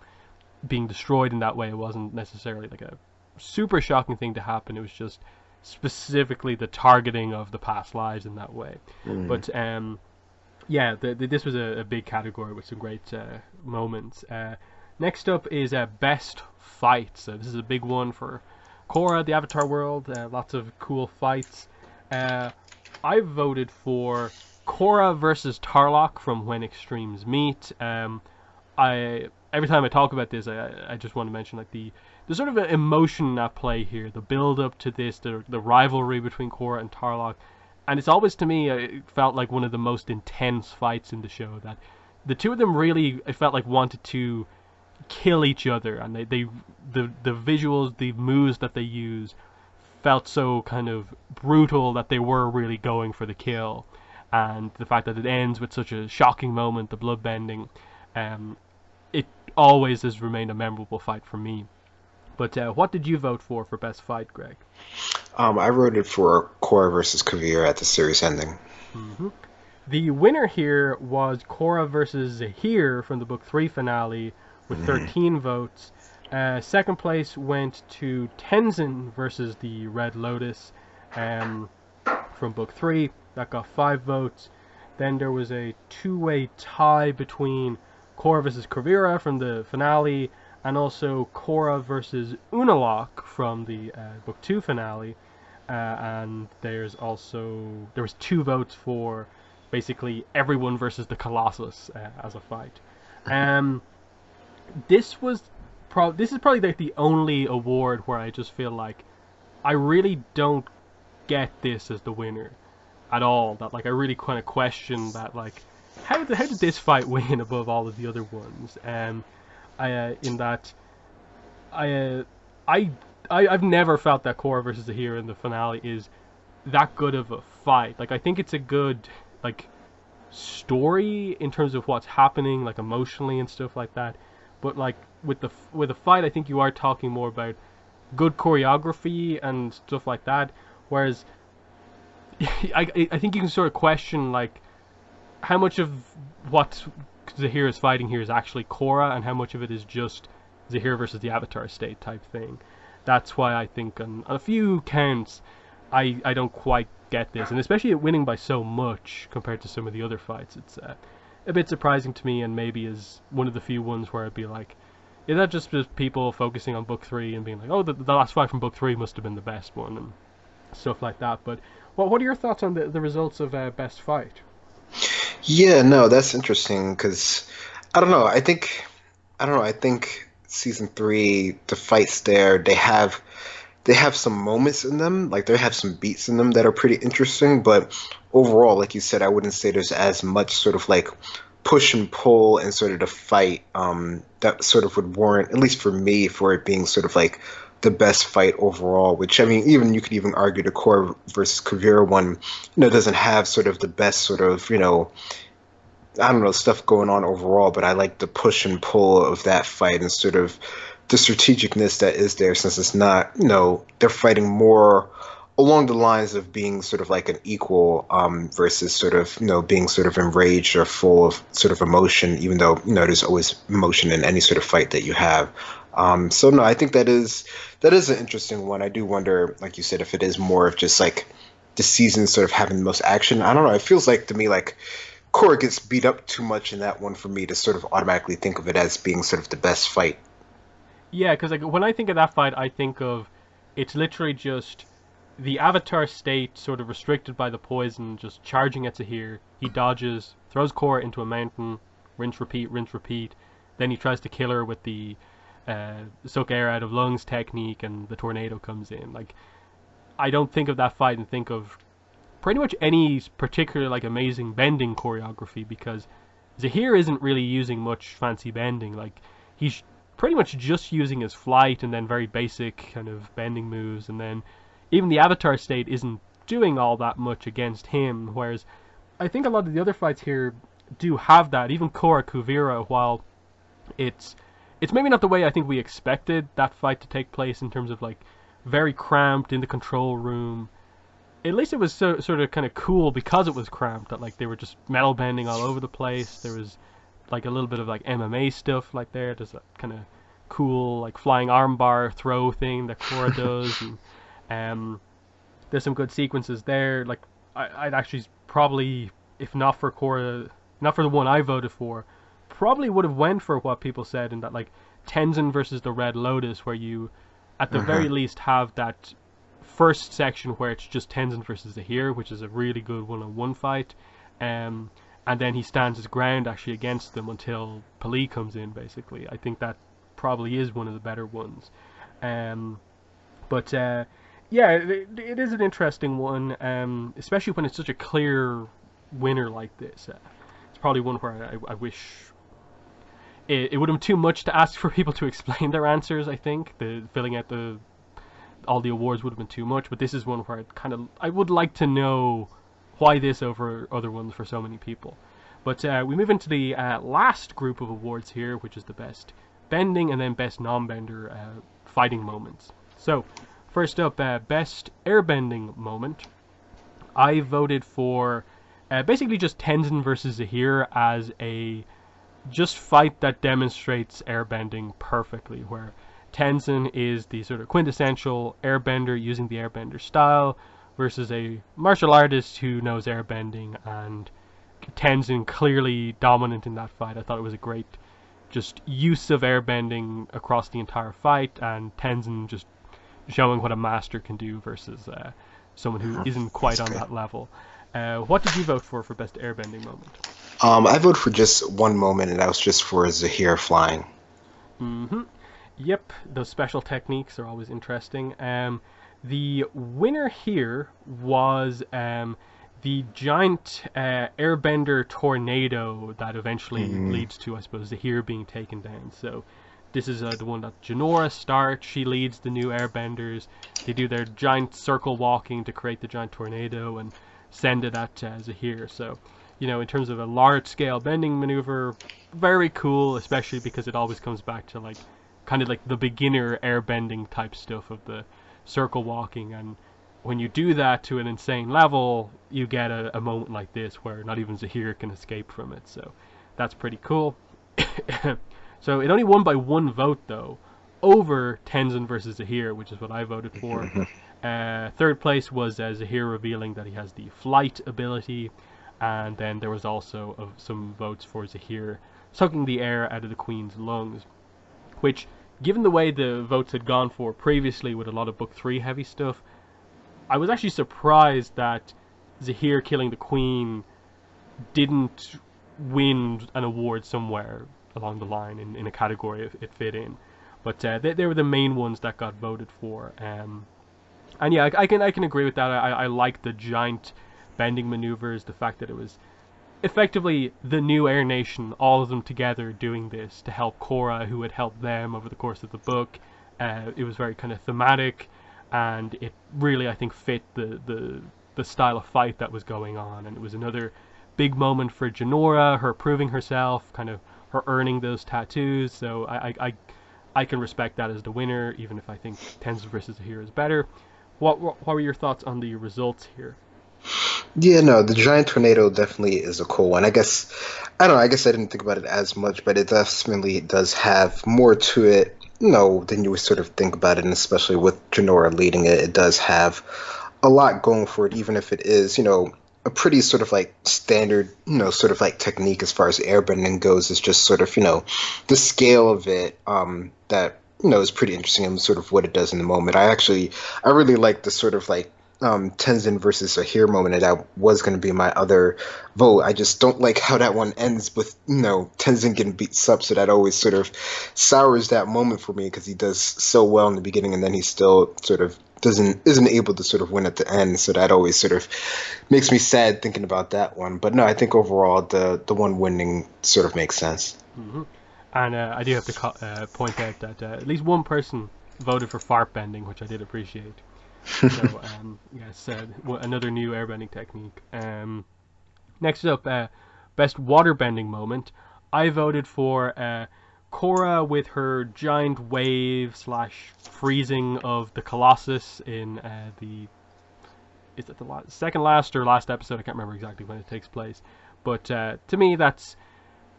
S1: being destroyed in that way wasn't necessarily like a super shocking thing to happen. It was just specifically the targeting of the past lives in that way. But yeah, this was a big category with some great moments. Next up is best fights. This is a big one for Korra, the Avatar world. Lots of cool fights. I voted for Korra versus Tarlok from When Extremes Meet. Every time I talk about this, I just want to mention like the sort of emotion at play here, the build up to this, the rivalry between Korra and Tarlok, and it's always to me it felt like one of the most intense fights in the show. That the two of them really, it felt like, wanted to kill each other, and the visuals, the moves that they use felt so kind of brutal that they were really going for the kill, and the fact that it ends with such a shocking moment, the bloodbending, it always has remained a memorable fight for me. But what did you vote for best fight, Greg?
S2: I voted for Korra versus Kavir at the series ending.
S1: The winner here was Korra versus Zahir from the book 3 finale with 13 votes. Second place went to Tenzin versus the Red Lotus from book 3. That got 5 votes. Then there was a two-way tie between Korra versus Kavira from the finale, and also Korra versus Unalaq from the book 2 finale. And there was 2 votes for basically everyone versus the Colossus as a fight. This is probably like the only award where I just feel like I really don't get this as the winner at all. That like I really kind of question that, like, how did this fight win above all of the other ones? I've never felt that Korra versus Zahir in the finale is that good of a fight. Like, I think it's a good, like, story in terms of what's happening, like emotionally and stuff like that. But like with the fight, I think you are talking more about good choreography and stuff like that. Whereas I think you can sort of question like how much of what Zahir is fighting here is actually Korra, and how much of it is just Zahir versus the Avatar state type thing. That's why I think on a few counts, I don't quite get this, and especially it winning by so much compared to some of the other fights, it's a bit surprising to me, and maybe is one of the few ones where I'd be like, is that just people focusing on book three and being like, oh, the last fight from book three must have been the best one and stuff like that. But what are your thoughts on the results of best fight?
S2: Yeah, no, that's interesting because I don't know. I don't know. I think season three, the fights there, they have some moments in them, like they have some beats in them that are pretty interesting. But overall, like you said, I wouldn't say there's as much sort of like push and pull and sort of the fight that sort of would warrant, at least for me, for it being sort of like the best fight overall. Which I mean, even you could even argue the Core versus Kavira one, doesn't have sort of the best sort of I don't know, stuff going on overall, but I like the push and pull of that fight and sort of the strategicness that is there, since it's not, they're fighting more along the lines of being sort of like an equal versus sort of, being sort of enraged or full of sort of emotion, even though, there's always emotion in any sort of fight that you have. So no, I think that is an interesting one. I do wonder, like you said, if it is more of just like the season sort of having the most action. I don't know. It feels like to me like Korra gets beat up too much in that one for me to sort of automatically think of it as being sort of the best fight.
S1: Yeah, because like when I think of that fight, I think of it's literally just the Avatar state sort of restricted by the poison, just charging at Zahir. He dodges, throws Korra into a mountain, rinse, repeat. Then he tries to kill her with the suck air out of lungs technique, and the tornado comes in. Like, I don't think of that fight and think of pretty much any particular like amazing bending choreography, because Zahir isn't really using much fancy bending. Like, he's pretty much just using his flight and then very basic kind of bending moves, and then even the Avatar state isn't doing all that much against him. Whereas I think a lot of the other fights here do have that. Even Korra Kuvira, while it's maybe not the way I think we expected that fight to take place in terms of like very cramped in the control room. At least it was sort of kind of cool because it was cramped. That like they were just metal bending all over the place. There was like a little bit of like MMA stuff like there. There's that kind of cool like flying armbar throw thing that Korra does, and there's some good sequences there. Like I'd actually probably, if not for Korra, not for the one I voted for, probably would have went for what people said in that like Tenzin versus the Red Lotus, where you at the very least have that first section where it's just Tenzin versus Zahir, which is a really good one-on-one fight, and then he stands his ground actually against them until Pali comes in. Basically, I think that probably is one of the better ones. But yeah, it is an interesting one, especially when it's such a clear winner like this. It's probably one where I wish it would have been too much to ask for people to explain their answers. I think the filling out all the awards would have been too much, but this is one where I would like to know why this over other ones for so many people. But we move into the last group of awards here, which is the best bending and then best non-bender fighting moments. So first up, best airbending moment. I voted for basically just Tenzin versus Zahir as a just fight that demonstrates airbending perfectly, where Tenzin is the sort of quintessential airbender using the airbender style versus a martial artist who knows airbending, and Tenzin clearly dominant in that fight. I thought it was a great just use of airbending across the entire fight, and Tenzin just showing what a master can do versus someone who isn't quite on that level. What did you vote for best airbending moment?
S2: I voted for just one moment, and that was just for Zahir flying.
S1: Mm-hmm. Yep, those special techniques are always interesting. The winner here was the giant airbender tornado that eventually leads to, I suppose, Zahir being taken down. So this is the one that Janora starts. She leads the new airbenders. They do their giant circle walking to create the giant tornado and send it at Zahir. So in terms of a large scale bending maneuver, very cool, especially because it always comes back to like kind of like the beginner airbending type stuff of the circle walking, and when you do that to an insane level, you get a moment like this where not even Zahir can escape from it. So that's pretty cool. So it only won by one vote though, over Tenzin versus Zahir, which is what I voted for. Third place was Zahir revealing that he has the flight ability, and then there was also some votes for Zahir sucking the air out of the Queen's lungs, which, given the way the votes had gone for previously with a lot of Book 3 heavy stuff, I was actually surprised that Zahir killing the Queen didn't win an award somewhere along the line in a category it fit in. But they were the main ones that got voted for. And yeah, I can agree with that. I like the giant bending maneuvers, the fact that it was effectively the new Air Nation, all of them together doing this to help Korra, who had helped them over the course of the book. It was very kind of thematic, and it really, I think, fit the style of fight that was going on. And it was another big moment for Jinora, her proving herself, kind of her earning those tattoos. So I can respect that as the winner, even if I think Tenzin versus Zahir is better. What were your thoughts on the results here?
S2: Yeah, no, the giant tornado definitely is a cool one. I don't know, I guess I didn't think about it as much, but it definitely does have more to it, than you would sort of think about it, and especially with Janora leading it, it does have a lot going for it, even if it is, a pretty sort of like standard, sort of like technique as far as airbending goes. It's just sort of, the scale of it, that, is pretty interesting and sort of what it does in the moment. I really like the sort of like, Tenzin versus Zahir moment, and that was going to be my other vote. I just don't like how that one ends with, Tenzin getting beat up, so that always sort of sours that moment for me, because he does so well in the beginning, and then he still sort of isn't able to sort of win at the end, so that always sort of makes me sad thinking about that one. But no, I think overall the one winning sort of makes sense.
S1: Mm-hmm. And I do have to point out that at least one person voted for fart bending, which I did appreciate. So yes, another new airbending technique. Next up, best waterbending moment. I voted for Korra with her giant wave / freezing of the Colossus in is it the second last or last episode? I can't remember exactly when it takes place. But to me, that's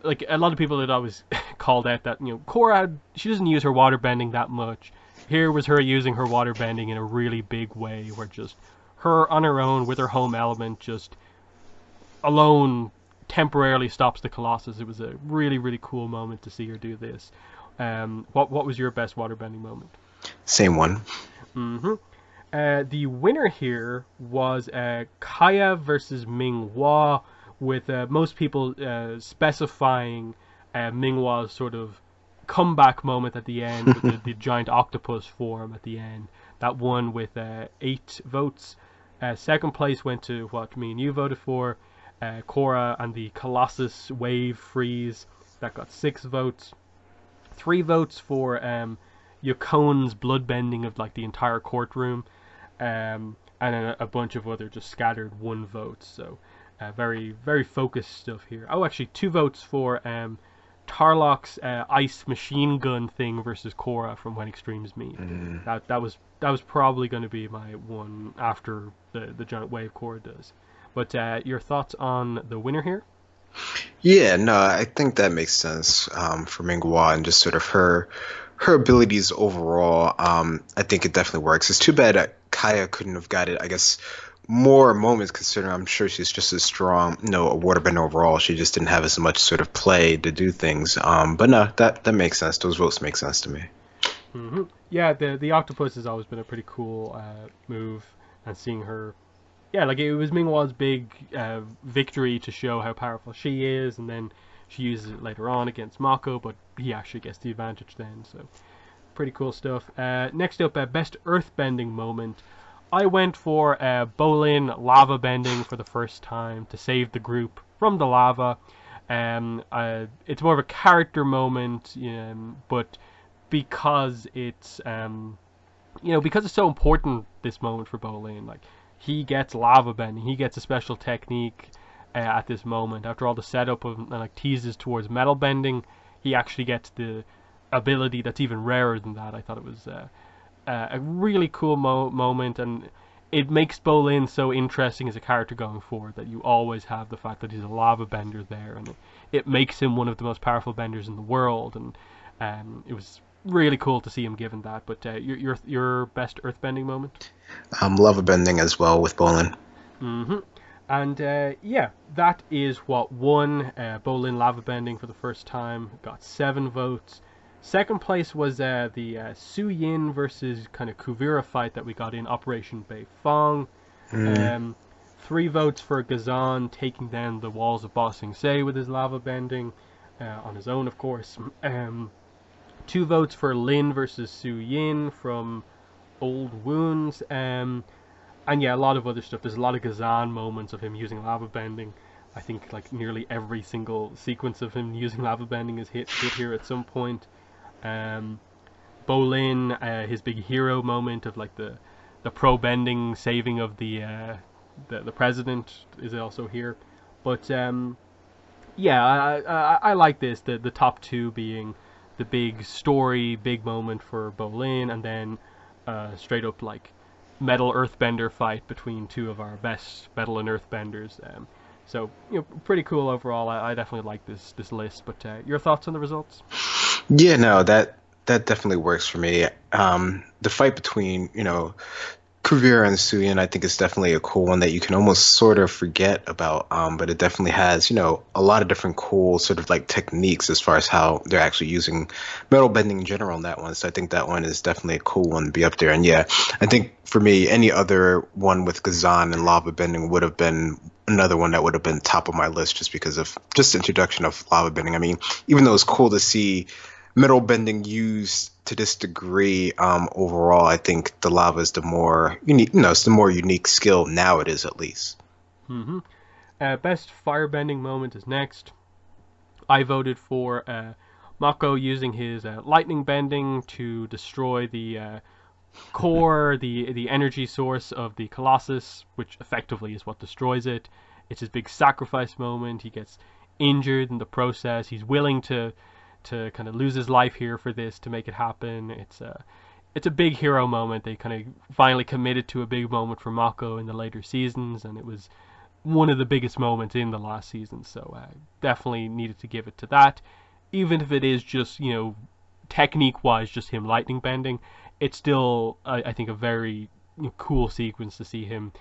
S1: like a lot of people had always called out that Korra, she doesn't use her waterbending that much. Here was her using her waterbending in a really big way, where just her on her own with her home element just alone temporarily stops the Colossus. It was a really, really cool moment to see her do this. What was your best waterbending moment?
S2: Same one.
S1: Mm-hmm. The winner here was Kaya versus Ming Hua, with most people specifying Ming Hua's sort of comeback moment at the end with the giant octopus form at the end. That won with 8 votes. Second place went to what me and you voted for, Korra and the Colossus wave freeze. That got 6 votes. 3 votes for Yakon's bloodbending of like the entire courtroom, and then a bunch of other just scattered 1 votes. So very, very focused stuff here. Oh, actually 2 votes for Tarlok's ice machine gun thing versus Korra from When Extremes Meet. That was probably going to be my one after the giant wave Korra does. But your thoughts on the winner here?
S2: Yeah, no, I think that makes sense for Minghua and just sort of her abilities overall. I think it definitely works. It's too bad that Kaya couldn't have got it, I guess, more moments, considering I'm sure she's just as strong, a waterbender overall. She just didn't have as much sort of play to do things. But no, that makes sense. Those votes make sense to me.
S1: Mm-hmm. Yeah, the octopus has always been a pretty cool move, and seeing her, yeah, like it was Minghua's big victory to show how powerful she is, and then she uses it later on against Mako, but he actually gets the advantage then. So pretty cool stuff. Next up, best earthbending moment. I went for Bolin lava bending for the first time to save the group from the lava. It's more of a character moment, but because it's because it's so important, this moment for Bolin, like he gets lava bending, he gets a special technique at this moment. After all the setup of like teases towards metal bending, he actually gets the ability that's even rarer than that. I thought it was a really cool moment, and it makes Bolin so interesting as a character going forward that you always have the fact that he's a lava bender there, and it makes him one of the most powerful benders in the world, and it was really cool to see him given that. But your best earthbending moment?
S2: Love bending as well with Bolin.
S1: Mm-hmm. And yeah, that is what won Bolin lava bending for the first time. Got 7 votes. Second place was the Su Yin versus kind of Kuvira fight that we got in Operation Bei Fong. 3 votes for Gazan taking down the walls of Ba Sing Se with his lava bending, on his own, of course. 2 votes for Lin versus Su Yin from Old Wounds. And yeah, a lot of other stuff. There's a lot of Gazan moments of him using lava bending. I think like nearly every single sequence of him using lava bending is hit here at some point. Bolin, his big hero moment of like the pro bending saving of the president is also here. But yeah, I like this. The top 2 being the big story, big moment for Bolin, and then straight up like metal earthbender fight between 2 of our best metal and earthbenders. So pretty cool overall. I definitely like this list. But your thoughts on the results?
S2: Yeah, no, that definitely works for me. The fight between, Kuvira and Suyin, I think is definitely a cool one that you can almost sort of forget about. But it definitely has, a lot of different cool sort of like techniques as far as how they're actually using metal bending in general in that one. So I think that one is definitely a cool one to be up there. And yeah, I think for me, any other one with Gazan and lava bending would have been another one that would have been top of my list just because of just the introduction of lava bending. I mean, even though it's cool to see metal bending used to this degree, overall, I think the lava is the more unique. It's the more unique skill now. It is, at least.
S1: Mm-hmm. Best firebending moment is next. I voted for Mako using his lightning bending to destroy the core, the energy source of the Colossus, which effectively is what destroys it. It's his big sacrifice moment. He gets injured in the process. He's willing to kind of lose his life here for this to make it happen. It's a big hero moment. They kind of finally committed to a big moment for Mako in the later seasons, and it was one of the biggest moments in the last season. So definitely needed to give it to that, even if it is just technique wise just him lightning bending. It's still I think a very cool sequence to see him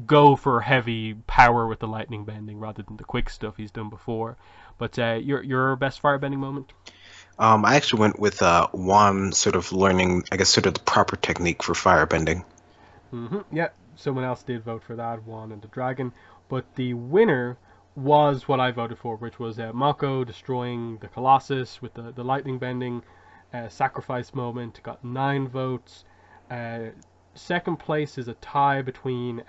S1: go for heavy power with the lightning bending rather than the quick stuff he's done before. But your best firebending moment?
S2: I actually went with Juan sort of learning, I guess, sort of the proper technique for firebending.
S1: Mm-hmm. Yeah, someone else did vote for that, Juan and the Dragon. But the winner was what I voted for, which was Mako destroying the Colossus with the lightning bending sacrifice moment. Got 9 votes. Second place is a tie between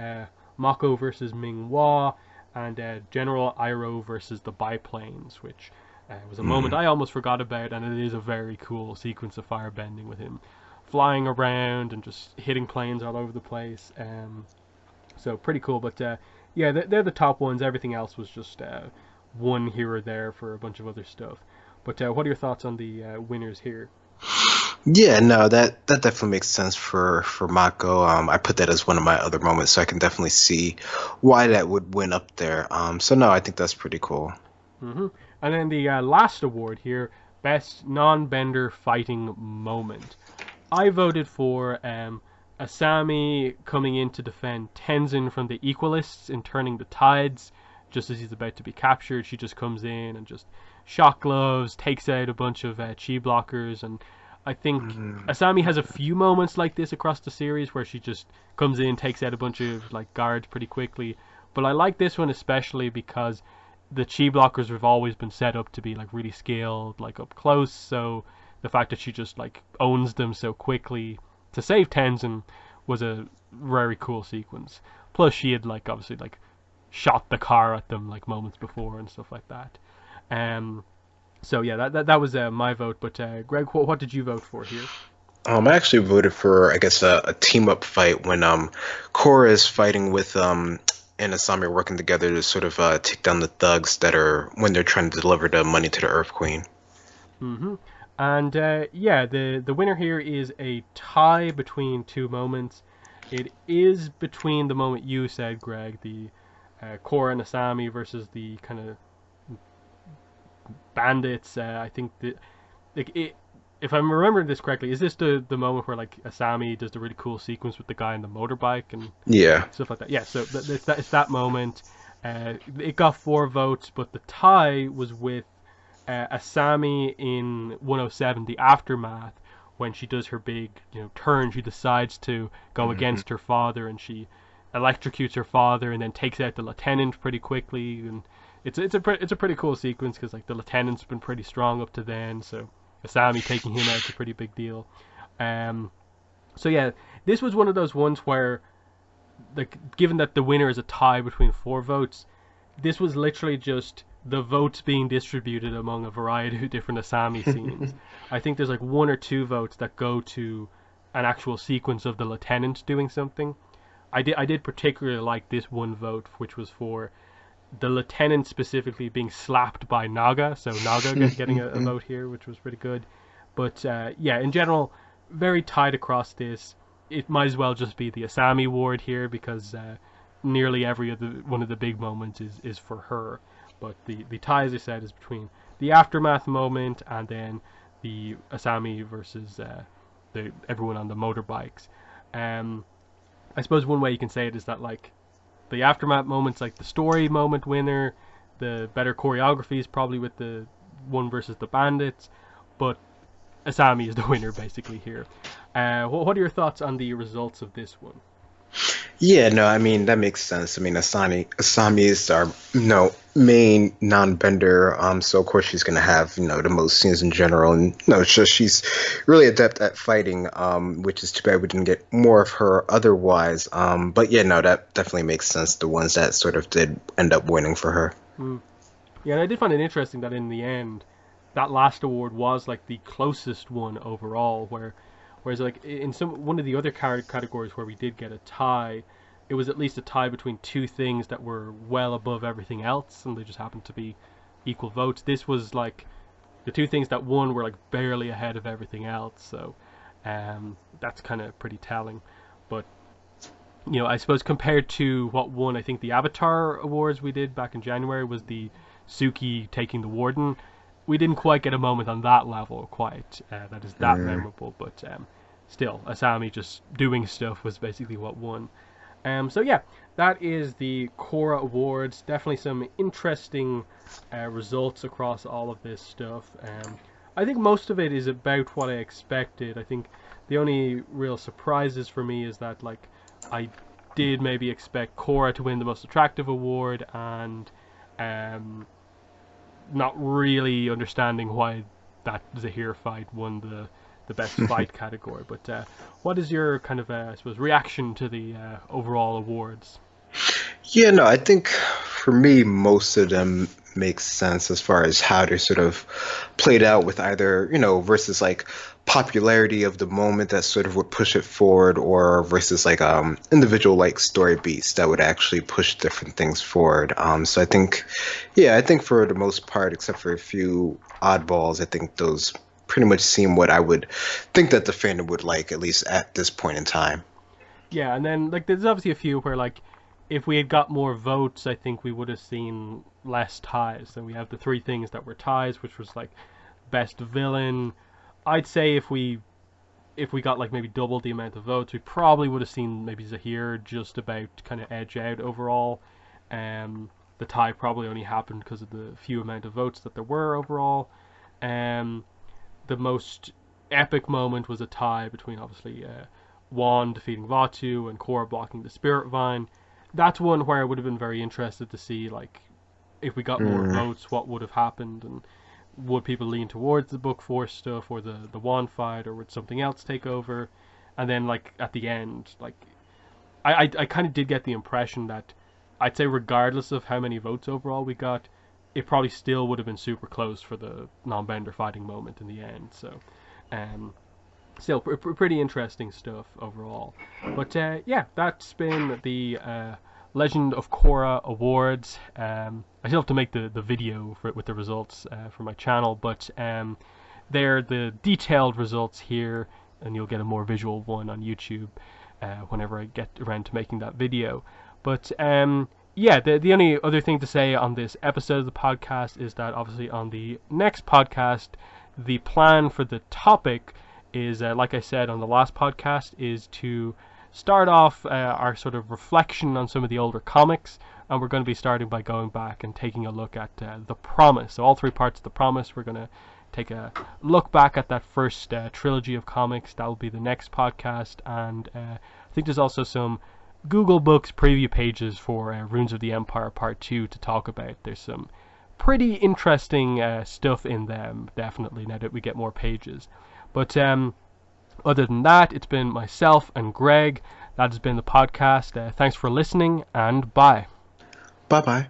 S1: Mako versus Ming Hua and General Iroh versus the biplanes, which was a moment I almost forgot about, and it is a very cool sequence of firebending with him flying around and just hitting planes all over the place. So pretty cool, but yeah, they're the top ones. Everything else was just one here or there for a bunch of other stuff. But what are your thoughts on the winners here?
S2: Yeah, no, that definitely makes sense for Mako. I put that as one of my other moments, so I can definitely see why that would win up there. So no, I think that's pretty cool.
S1: Mm-hmm. And then the last award here, best non-bender fighting moment. I voted for Asami coming in to defend Tenzin from the Equalists in Turning the Tides. Just as he's about to be captured, she just comes in and just shock gloves, takes out a bunch of chi blockers, and I think Asami has a few moments like this across the series where she just comes in, takes out a bunch of like guards pretty quickly. But I like this one especially because the chi blockers have always been set up to be like really scaled, like up close. So the fact that she just like owns them so quickly to save Tenzin was a very cool sequence. Plus she had like obviously like shot the car at them like moments before and stuff like that. So yeah, that was my vote. But Greg, what did you vote for here?
S2: I actually voted for, I guess, a team up fight when Korra is fighting with and Asami are working together to sort of take down the thugs that are when they're trying to deliver the money to the Earth Queen.
S1: Hmm. And yeah, the winner here is a tie between two moments. It is between the moment you said, Greg, the Korra and Asami versus the kind of bandits. I think that like it, if I'm remembering this correctly, is this the moment where like Asami does the really cool sequence with the guy on the motorbike and
S2: Yeah.
S1: stuff like that? Yeah, so it's that moment. It got 4 votes, but the tie was with Asami in 107, the aftermath, when she does her big turn. She decides to go
S2: Hmm.
S1: against her father, and she electrocutes her father, and then takes out the lieutenant pretty quickly. And it's a pretty cool sequence because like the lieutenant's been pretty strong up to then, so Asami taking him out is a pretty big deal. Um, so yeah, this was one of those ones where, like, given that the winner is a tie between 4 votes, this was literally just the votes being distributed among a variety of different Asami scenes. I think there's like 1 or 2 votes that go to an actual sequence of the lieutenant doing something. I did particularly like this one vote, which was for the lieutenant specifically being slapped by Naga. So Naga getting a vote here, which was pretty good. But yeah, in general, very tight across this. It might as well just be the Asami award here because nearly every other one of the big moments is for her. But the tie, as I said, is between the aftermath moment and then the Asami versus the everyone on the motorbikes. Um, I suppose one way you can say it is that like the aftermath moments, like the story moment winner, the better choreography is probably with the one versus the bandits, but Asami is the winner basically here. What are your thoughts on the results of this one?
S2: Yeah, no, I mean that makes sense. I mean, Asami is our main non-bender, so of course she's gonna have the most scenes in general, and it's just she's really adept at fighting, which is too bad we didn't get more of her otherwise. But yeah, no, that definitely makes sense. The ones that sort of did end up winning for her.
S1: Mm. Yeah, and I did find it interesting that in the end, that last award was like the closest one overall. Whereas like in some one of the other categories where we did get a tie, it was at least a tie between 2 things that were well above everything else, and they just happened to be equal votes. This was like the 2 things that won were like barely ahead of everything else. So that's kind of pretty telling. But I suppose compared to what won, I think the Avatar Awards we did back in January was the Suki taking the warden. We didn't quite get a moment on that level quite that is that
S2: Mm.
S1: memorable, but still, Asami just doing stuff was basically what won. So yeah, that is the Korra Awards. Definitely some interesting results across all of this stuff. I think most of it is about what I expected. I think the only real surprises for me is that like I did maybe expect Korra to win the most attractive award and um, not really understanding why that Zahir fight won the best fight category. But what is your kind of I suppose reaction to the overall awards?
S2: Yeah, no, I think for me, most of them make sense as far as how they sort of played out with either, versus like popularity of the moment that sort of would push it forward or versus like individual like story beats that would actually push different things forward. So I think, yeah, I think for the most part, except for a few oddballs, I think those pretty much seem what I would think that the fandom would like, at least at this point in time.
S1: Yeah, and then like there's obviously a few where like if we had got more votes, I think we would have seen less ties. And we have the 3 things that were ties, which was like best villain. I'd say if we got like maybe double the amount of votes, we probably would have seen maybe Zahir just about kind of edge out overall. The tie probably only happened because of the few amount of votes that there were overall. Um, the most epic moment was a tie between obviously Juan defeating Vatu and Korra blocking the Spirit Vine. That's one where I would have been very interested to see like if we got more
S2: Mm.
S1: votes, what would have happened, and would people lean towards the book force stuff or the Juan fight, or would something else take over? And then like at the end, like I kind of did get the impression that I'd say regardless of how many votes overall we got, it probably still would have been super close for the non-bender fighting moment in the end. So um, still pretty interesting stuff overall. But yeah, that's been the Legend of Korra awards. I still have to make the video for it with the results for my channel, but they're the detailed results here, and you'll get a more visual one on YouTube whenever I get around to making that video. But yeah, the only other thing to say on this episode of the podcast is that obviously on the next podcast, the plan for the topic is, like I said on the last podcast, is to start off our sort of reflection on some of the older comics, and we're going to be starting by going back and taking a look at The Promise. So all three parts of The Promise, we're going to take a look back at that first trilogy of comics. That will be the next podcast, and I think there's also some Google Books preview pages for Runes of the Empire Part 2 to talk about. There's some pretty interesting stuff in them, definitely, now that we get more pages. But other than that, it's been myself and Greg. That has been the podcast. Thanks for listening, and bye.
S2: Bye-bye.